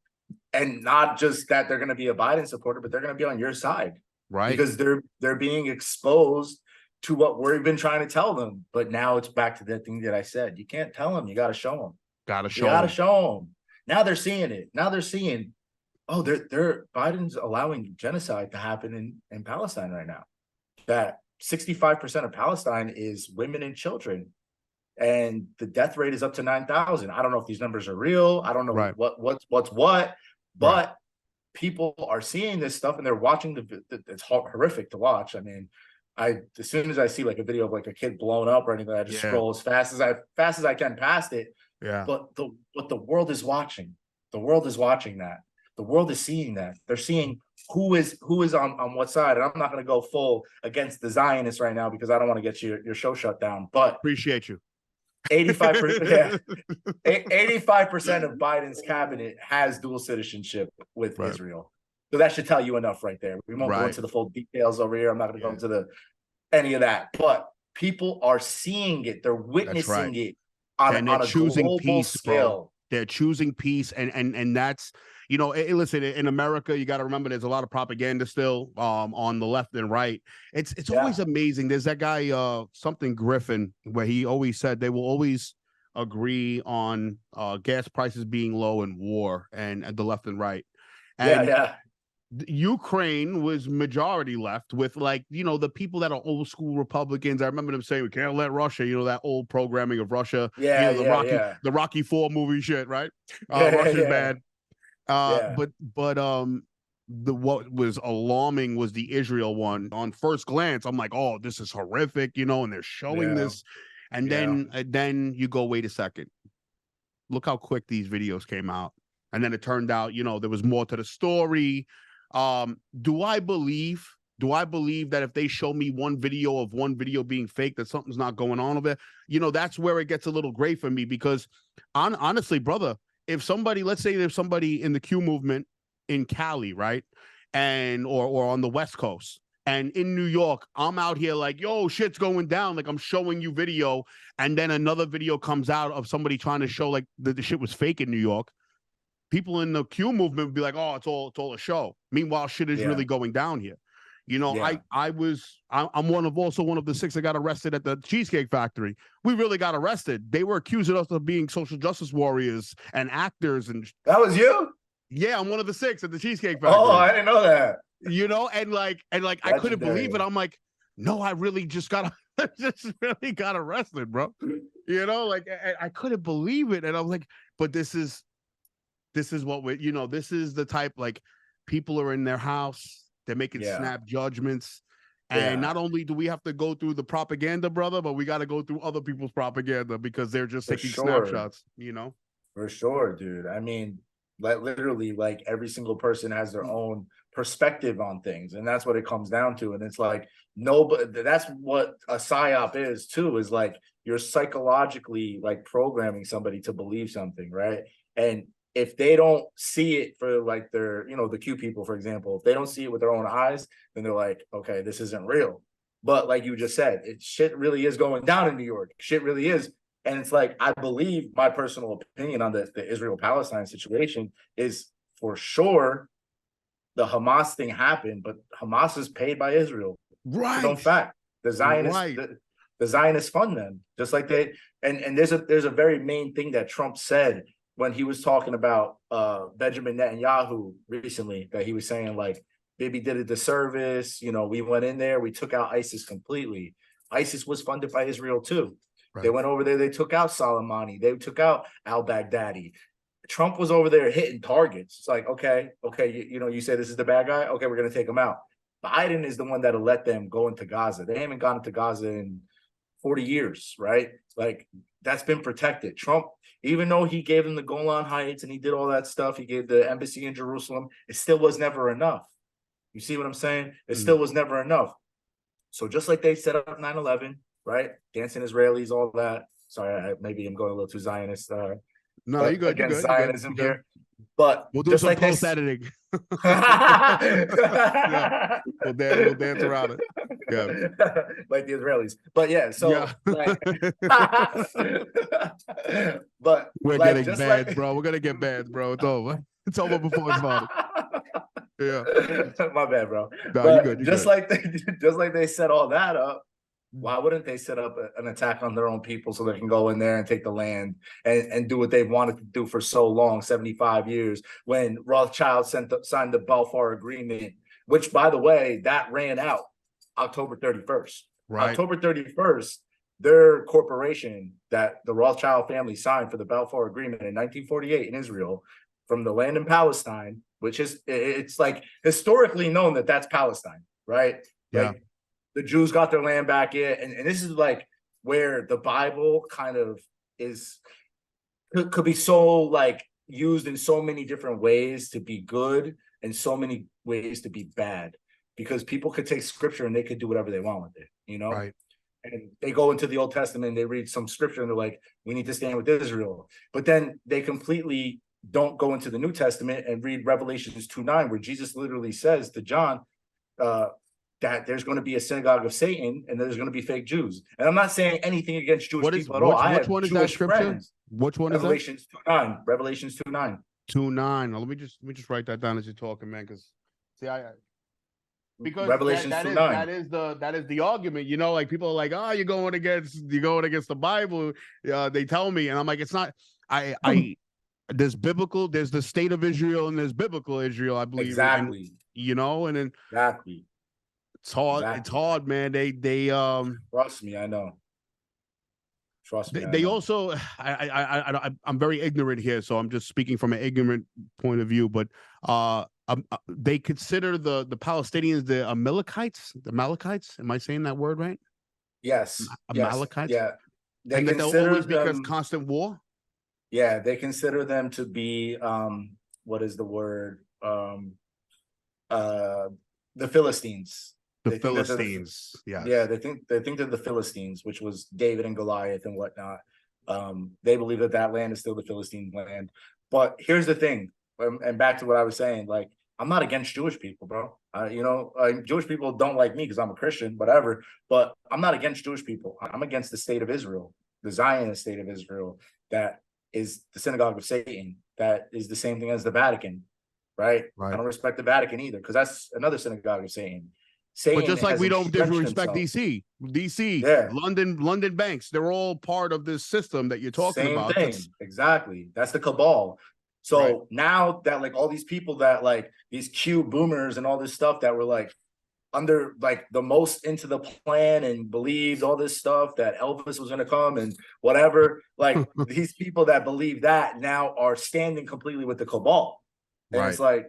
And not just that they're going to be a Biden supporter, but they're going to be on your side, right? Because they're being exposed to what we've been trying to tell them. But now it's back to that thing that I said. You can't tell them. You got to show them. You got to show them. Now they're seeing it. Now they're seeing, oh, they're Biden's allowing genocide to happen in Palestine right now. That 65% of Palestine is women and children. And the death rate is up to 9,000. I don't know if these numbers are real. I don't know what's what. But people are seeing this stuff and they're watching it's horrific to watch. I mean, as soon as I see like a video of like a kid blown up or anything, I just scroll as fast as I can past it. Yeah. But the world is watching. The world is watching that. The world is seeing that. They're seeing who is on what side. And I'm not going to go full against the Zionists right now because I don't want to get your show shut down. But appreciate you. 85%, 85% of Biden's cabinet has dual citizenship with Israel. So that should tell you enough right there. We won't go into the full details over here. I'm not going to go into any of that. But people are seeing it. They're witnessing it on a global scale. Bro. They're choosing peace. And that's, listen, in America, you got to remember there's a lot of propaganda still on the left and right. It's always amazing. There's that guy, something Griffin, where he always said they will always agree on gas prices being low and war and the left and right. And Ukraine was majority left with like, the people that are old school Republicans. I remember them saying we can't let Russia, that old programming of Russia, the Rocky IV movie shit, right? Russia's bad. But what was alarming was the Israel one. On first glance, I'm like, oh, this is horrific, and they're showing this. And then you go, wait a second. Look how quick these videos came out. And then it turned out, there was more to the story. Do I believe that if they show me one video being fake, that something's not going on over there? That's where it gets a little gray for me, because honestly, brother, let's say there's somebody in the Q movement in Cali, right? Or on the West Coast, and in New York, I'm out here like, yo, shit's going down. Like, I'm showing you video, and then another video comes out of somebody trying to show like the shit was fake in New York. People in the Q movement would be like, oh, it's all a show. Meanwhile, shit is really going down here. I'm one of the 6 that got arrested at the Cheesecake Factory. We really got arrested. They were accusing us of being social justice warriors and actors. And that was you? Yeah, I'm one of the 6 at the Cheesecake Factory. Oh, I didn't know that. And I couldn't believe it. I'm like, no, I really just got arrested, bro. I couldn't believe it. And I'm like, but this is what this is the type, like, people are in their house, they're making snap judgments. And not only do we have to go through the propaganda, brother, but we got to go through other people's propaganda because they're just taking snapshots, For sure, dude. I mean, literally, like, every single person has their own perspective on things, and that's what it comes down to. And it's like, no, but that's what a psyop is too, is like you're psychologically like programming somebody to believe something, right? And if they don't see it for like their, you know, the Q people, for example, if they don't see it with their own eyes, then they're like, okay, this isn't real. But like you just said, shit really is going down in New York. Shit really is. And it's like, I believe my personal opinion on the Israel-Palestine situation is, for sure, the Hamas thing happened, but Hamas is paid by Israel. Right. It's a known fact. The Zionists, the Zionists fund them, just like they. And there's a very main thing that Trump said when he was talking about Benjamin Netanyahu recently, that he was saying like, Bibi did a disservice. You know, we went in there, we took out ISIS completely. ISIS was funded by Israel too. Right. They went over there, they took out Soleimani, they took out al-Baghdadi. Trump was over there hitting targets. It's like, okay, you know, you say this is the bad guy. Okay, we're going to take him out. Biden is the one that'll let them go into Gaza. They haven't gone into Gaza in 40 years, right? Like, that's been protected. Trump, even though he gave them the Golan Heights and he did all that stuff, he gave the embassy in Jerusalem, it still was never enough. You see what I'm saying? It still was never enough. So just like they set up 9/11, right? Dancing Israelis, all that. Sorry, maybe I'm going a little too Zionist. No, you good. Against you Zionism good. Here, but we'll do just some like post editing. Yeah, we'll dance around it. Yeah, like the Israelis. But yeah, so yeah. like, but we're like, getting just bad, like... bro. We're gonna get bad, bro. It's over. It's over before it's started. Yeah, my bad, bro. No, but you good. Just like they set all that up. Why wouldn't they set up an attack on their own people so they can go in there and take the land and do what they've wanted to do for so long, 75 years, when Rothschild signed the Balfour Agreement, which, by the way, that ran out October 31st. Right. October 31st, their corporation that the Rothschild family signed for the Balfour Agreement in 1948 in Israel from the land in Palestine, which is, it's like historically known that that's Palestine, right? Yeah. Like, the Jews got their land back in, and this is like where the Bible kind of could be so like used in so many different ways to be good and so many ways to be bad, because people could take scripture and they could do whatever they want with it, you know? Right. And they go into the Old Testament and they read some scripture and they're like, we need to stand with Israel. But then they completely don't go into the New Testament and read Revelations 2:9, where Jesus literally says to John, that there's going to be a synagogue of Satan and there's going to be fake Jews. And I'm not saying anything against Jewish people at all. Which one is that scripture? Which one is that? Revelations 2:9. Revelations 2:9. 2:9. Let me just write that down as you're talking, man. Because see, because Revelations that is the argument. You know, like people are like, oh, you're going against the Bible. They tell me, and I'm like, it's not. There's the state of Israel and there's biblical Israel, I believe. Exactly. And, you know, and then exactly. It's hard. Exactly. It's hard, man. They trust me. I know. Trust me. They also, I'm very ignorant here, so I'm just speaking from an ignorant point of view. But they consider the Palestinians the Amalekites. The Amalekites. Am I saying that word right? Yes. Amalekites. Yes. Yeah. And that they'll always be because constant war. Yeah, they consider them to be what is the word? The Philistines. The Philistines, yeah. Yeah, they think they're the Philistines, which was David and Goliath and whatnot. They believe that land is still the Philistine land. But here's the thing, and back to what I was saying, like, I'm not against Jewish people, bro. You know, Jewish people don't like me because I'm a Christian, whatever. But I'm not against Jewish people. I'm against the state of Israel, the Zionist state of Israel, that is the synagogue of Satan, that is the same thing as the Vatican, right? I don't respect the Vatican either, because that's another synagogue of Satan. But just like we don't disrespect DC, yeah. London banks, they're all part of this system that you're talking about. Same thing. Exactly. That's the cabal. So now that like all these people that like these Q boomers and all this stuff that were like under like the most into the plan and believed all this stuff that Elvis was going to come and whatever, like these people that believe that now are standing completely with the cabal. And it's like,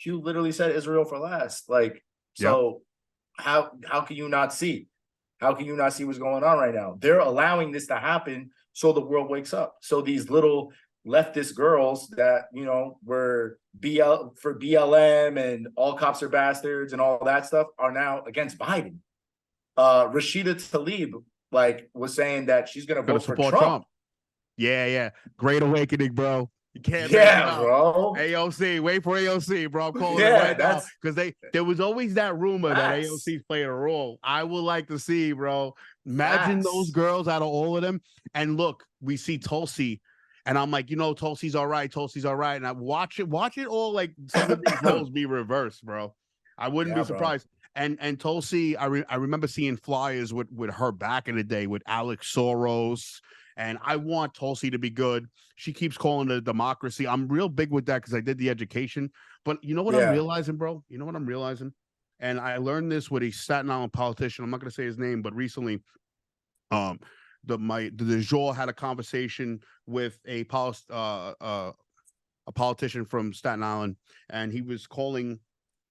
Q literally said Israel for last. Like, so how can you not see? How can you not see what's going on right now? They're allowing this to happen so the world wakes up. So these little leftist girls that, you know, were BLM and all cops are bastards and all that stuff are now against Biden. Rashida Tlaib like was saying that she's gonna vote for Trump. Yeah. Great awakening, bro. You can't make it Yeah, up. bro. AOC, wait for AOC, bro. I'm calling it Yeah, right now that's because there was always that rumor that facts. AOC's playing a role. I would like to see, bro. Imagine those girls out of all of them. And look, we see Tulsi, and I'm like, you know, Tulsi's all right. Tulsi's all right. And I watch it all like some of these roles be reversed, bro. I wouldn't be surprised. And Tulsi, I remember seeing flyers with her back in the day with Alex Soros. And I want Tulsi to be good. She keeps calling it a democracy. I'm real big with that because I did the education. But you know what I'm realizing, bro? You know what I'm realizing? And I learned this with a Staten Island politician. I'm not going to say his name, but recently, the jour had a conversation with a politician from Staten Island, and he was calling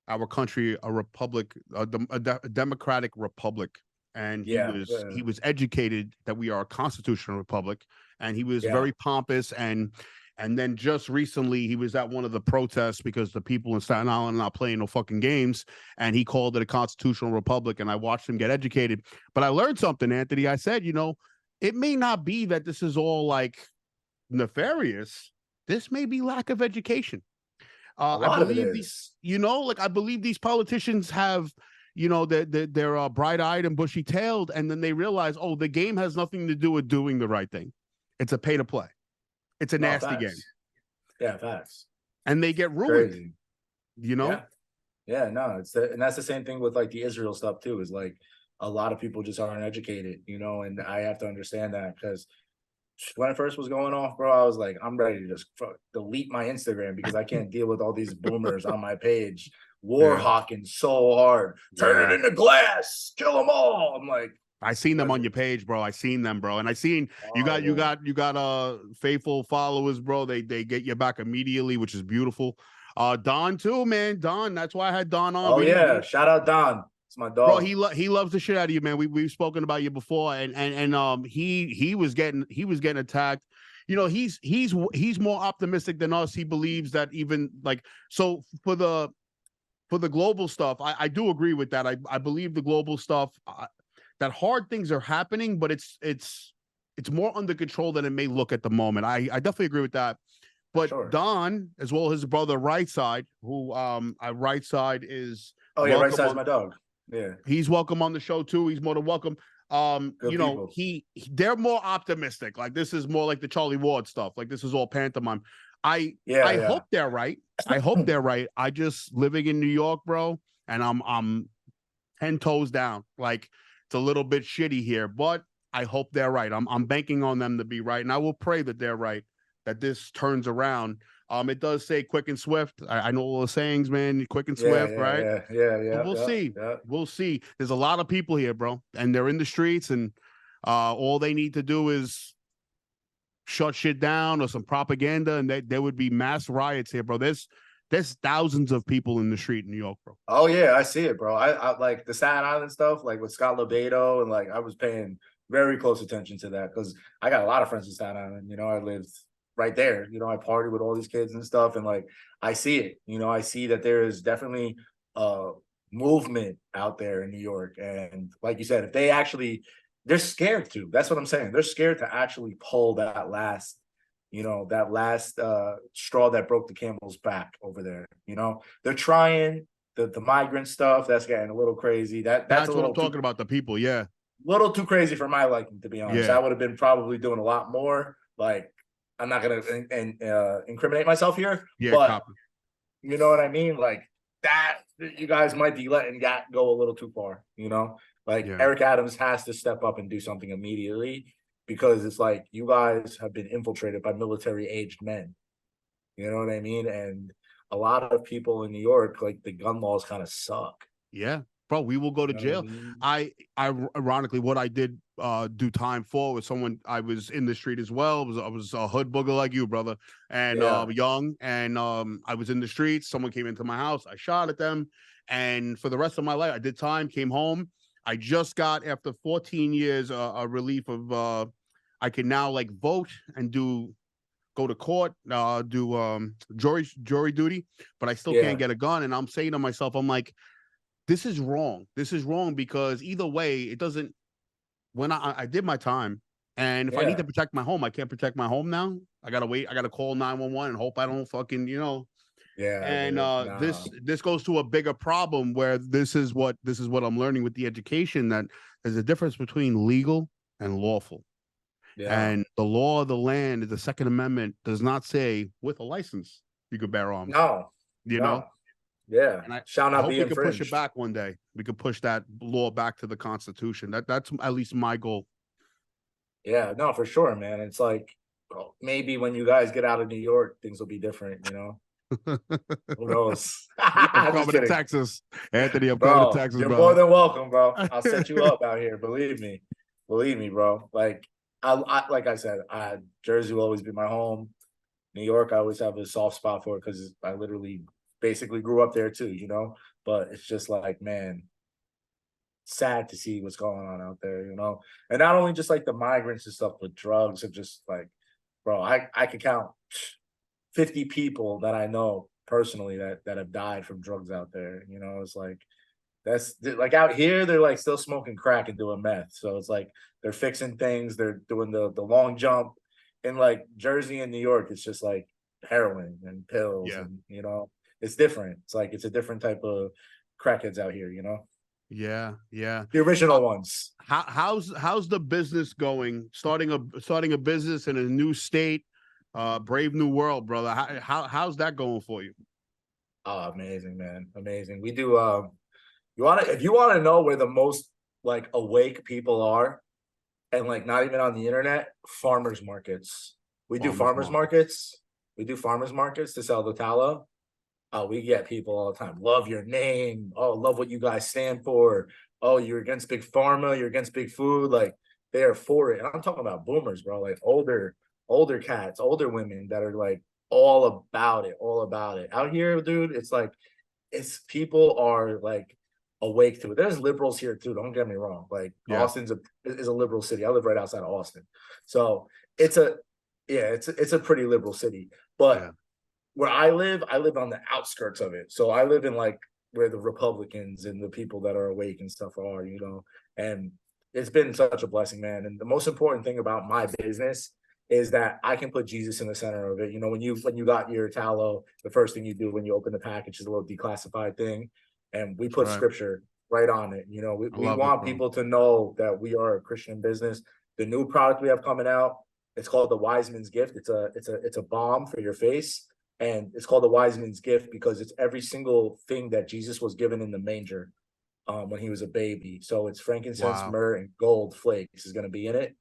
our country a republic, a democratic republic. And he was educated that we are a constitutional republic, and he was very pompous. And then just recently he was at one of the protests because the people in Staten Island are not playing no fucking games, and he called it a constitutional republic. And I watched him get educated, but I learned something, Anthony. I said, you know, it may not be that this is all like nefarious. This may be lack of education. I believe these, you know, like I believe these politicians have, you know, they're bright-eyed and bushy-tailed, and then they realize, oh, the game has nothing to do with doing the right thing. It's a pay-to-play. It's a nasty game. Yeah, facts. And they get ruined. Crazy. You know? Yeah, no, and that's the same thing with like the Israel stuff too, is like a lot of people just aren't educated, you know, and I have to understand that because when it first was going off, bro, I was like, I'm ready to just delete my Instagram because I can't deal with all these boomers on my page war hawking so hard. Turn it into glass, kill them all. I'm like, I seen them on your page, bro. I seen them, bro. And I seen you got faithful followers, bro. They get you back immediately, which is beautiful. Don too, man. Don, that's why I had Don on. Oh yeah, shout out Don. It's my dog. Bro, he loves the shit out of you, man. We've spoken about you before, and he was getting attacked. You know, he's more optimistic than us. He believes that even like so for the global stuff, I do agree with that. I believe the global stuff that hard things are happening, but it's more under control than it may look at the moment. I definitely agree with that. But Don, as well as his brother Right Side, who Right Side is Right Side's my dog. Yeah, he's welcome on the show too. He's more than welcome. You know, they're more optimistic. Like this is more like the Charlie Ward stuff. Like this is all pantomime. I hope they're right. I hope they're right. I just living in New York, bro, and I'm 10 toes down. Like it's a little bit shitty here, but I hope they're right. I'm banking on them to be right, and I will pray that they're right, that this turns around. It does say quick and swift. I know all the sayings, man. Quick and swift, right? Yeah. We'll see. We'll see. There's a lot of people here, bro, and they're in the streets, and all they need to do is shut shit down or some propaganda, and there would be mass riots here, bro. There's thousands of people in the street in New York, bro. Oh yeah, I see it, bro. I like the Staten Island stuff, like with Scott Lobato, and like I was paying very close attention to that because I got a lot of friends in Staten Island. You know, I lived right there. You know, I party with all these kids and stuff, and like I see it. You know, I see that there is definitely a movement out there in New York, and like you said, if they actually, they're scared to. That's what I'm saying. They're scared to actually pull that last, you know, straw that broke the camel's back over there. You know, they're trying the migrant stuff. That's getting a little crazy. That's what I'm talking about. The people, a little too crazy for my liking, to be honest. I would have been probably doing a lot more. Like, I'm not gonna incriminate myself here, but you know what I mean. Like that, you guys might be letting that go a little too far. You know, like Eric Adams has to step up and do something immediately because it's like you guys have been infiltrated by military-aged men. You know what I mean? And a lot of people in New York, like the gun laws, kind of suck. Yeah. Bro, we will go to jail. I ironically, what I did do time for was someone I was in the street as well. I was a hood booger like you, brother, and young, and I was in the streets. Someone came into my house. I shot at them, and for the rest of my life, I did time. Came home. I just got, after 14 years, a relief of I can now like vote and do go to court, do jury duty, but I still can't get a gun. And I'm saying to myself, I'm like, this is wrong. This is wrong because either way, it doesn't. When I did my time, and if I need to protect my home, I can't protect my home now. I gotta wait. I gotta call 911 and hope I don't fucking, And this goes to a bigger problem where this is what I'm learning with the education, that there's a difference between legal and lawful. And the law of the land, the Second Amendment, does not say with a license you could bear arms. You know? Yeah. And I shall not hope be we can infringed. push it back one day. We could push that law back to the Constitution. That's at least my goal. Yeah, no, for sure, man. It's like, well, maybe when you guys get out of New York, things will be different, Who knows? I'm coming to Texas, Anthony. I'm bro, coming to Texas, you're bro. more than welcome, bro. I'll set you up out here. Believe me, bro. Like like I said, Jersey will always be my home. New York, I always have a soft spot for it because I literally basically grew up there too, But it's just like, man, sad to see what's going on out there, And not only just like the migrants and stuff, but drugs and just like, bro, I could count 50 people that I know personally that have died from drugs out there. It's like, that's like out here, they're like still smoking crack and doing meth. So it's like they're fixing things, they're doing the long jump. In like Jersey and New York, it's just like heroin and pills, and it's different. It's like it's a different type of crackheads out here, Yeah. The original ones. How's the business going? Starting a business in a new state, brave new world, brother. How's that going for you? Oh, amazing, man, amazing. We do. If you want to know where the most like awake people are, and like not even on the internet, farmers markets. We do farmers markets. We do farmers markets to sell the tallow. We get people all the time. Love your name. Oh, love what you guys stand for. Oh, you're against big pharma. You're against big food. Like they are for it. And I'm talking about boomers, bro. Like older cats, older women that are like all about it. Out here, dude, it's like people are like awake to it. There's liberals here too. Don't get me wrong. Like Austin is a liberal city. I live right outside of Austin, so it's a pretty liberal city. But where I live on the outskirts of it. So I live in like where the Republicans and the people that are awake and stuff are, And it's been such a blessing, man. And the most important thing about my business is that I can put Jesus in the center of it. When you got your tallow, the first thing you do when you open the package is a little declassified thing. And we put scripture right on it. We want people to know that we are a Christian business. The new product we have coming out, it's called the Wise Man's Gift. It's a balm for your face. And it's called the Wise Man's Gift because it's every single thing that Jesus was given in the manger when he was a baby. So it's frankincense, myrrh, and gold flakes is going to be in it.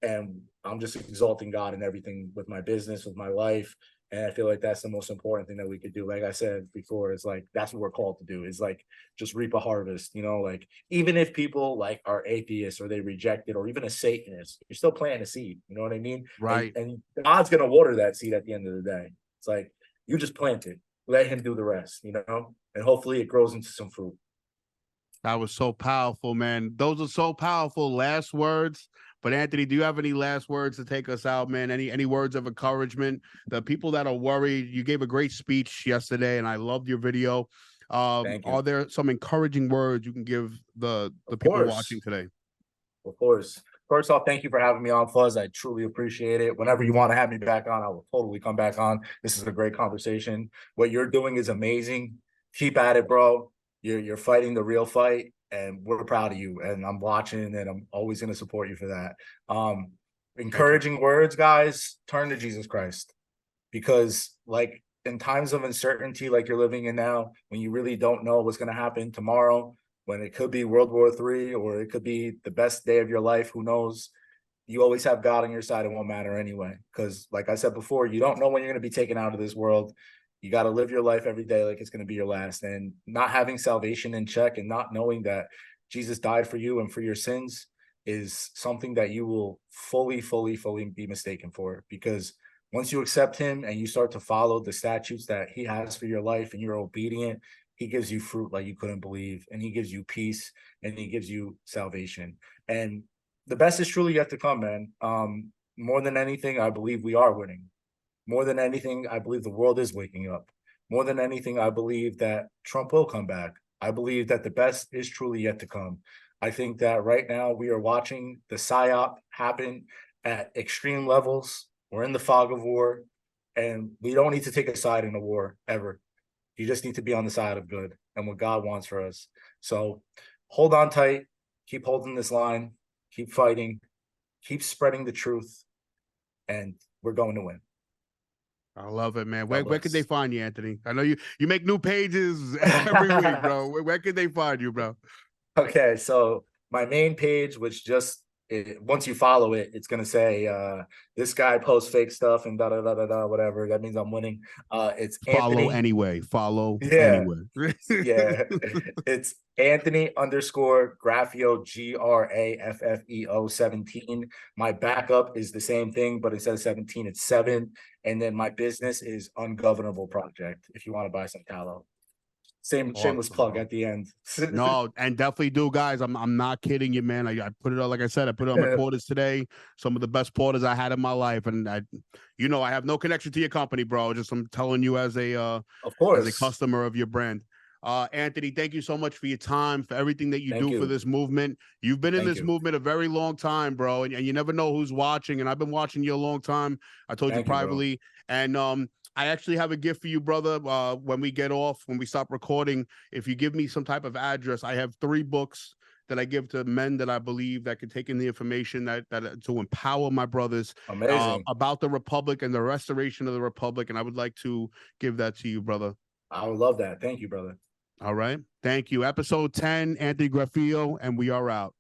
And I'm just exalting God in everything with my business, with my life. And I feel like that's the most important thing that we could do. Like I said before, it's like, that's what we're called to do, is like, just reap a harvest, like even if people like are atheists or they reject it, or even a Satanist, you're still planting a seed. You know what I mean? Right. And God's going to water that seed at the end of the day. It's like, you just plant it, let him do the rest, and hopefully it grows into some fruit. That was so powerful, man. Those are so powerful last words. But Anthony, do you have any last words to take us out, man? Any words of encouragement? The people that are worried, you gave a great speech yesterday, and I loved your video. Thank you. Are there some encouraging words you can give the people watching today? Of course. First off, thank you for having me on, Fuzz. I truly appreciate it. Whenever you want to have me back on, I will totally come back on. This is a great conversation. What you're doing is amazing. Keep at it, bro. You're fighting the real fight, and we're proud of you. And I'm watching, and I'm always going to support you for that. Encouraging words, guys, turn to Jesus Christ. Because like in times of uncertainty like you're living in now, when you really don't know what's going to happen tomorrow, when it could be World War III, or it could be the best day of your life, who knows? You always have God on your side. It won't matter anyway. Because like I said before, you don't know when you're going to be taken out of this world. You got to live your life every day like it's going to be your last. And not having salvation in check and not knowing that Jesus died for you and for your sins is something that you will fully be mistaken for. Because once you accept him and you start to follow the statutes that he has for your life and you're obedient, he gives you fruit like you couldn't believe, and he gives you peace, and he gives you salvation. And the best is truly yet to come, man. More than anything, I believe we are winning. More than anything, I believe the world is waking up. More than anything, I believe that Trump will come back. I believe that the best is truly yet to come. I think that right now we are watching the PSYOP happen at extreme levels. We're in the fog of war, and we don't need to take a side in a war ever. You just need to be on the side of good and what God wants for us. So hold on tight, keep holding this line, keep fighting, keep spreading the truth, and we're going to win. I love it, man. Where could they find you, Anthony? I know you make new pages every week, bro. Where could they find you, bro? Okay, so my main page, which just once you follow it, it's gonna say this guy posts fake stuff and da da da da da whatever. That means I'm winning. It's Follow Anthony. anyway. Follow Yeah. anyway. Yeah, it's Anthony_Graffeo Graffeo 17. My backup is the same thing, but instead of 17, it's 7. And then my business is Ungovernable Project. If you want to buy some tallow, same shameless plug at the end. No, and definitely do, guys. I'm not kidding you, man. I put it on, like I said, I put it on my porters today. Some of the best porters I had in my life, and I have no connection to your company, bro. Just I'm telling you as a of course, as a customer of your brand. Anthony, thank you so much for your time, for everything that you do for this movement. You've been in this movement a very long time, bro, and you never know who's watching. And I've been watching you a long time. I told you privately, and I actually have a gift for you, brother. When we get off, when we stop recording, if you give me some type of address, I have 3 books that I give to men that I believe that can take in the information that to empower my brothers about the Republic and the restoration of the Republic. And I would like to give that to you, brother. I would love that. Thank you, brother. All right. Thank you. Episode 10, Anthony Graffeo, and we are out.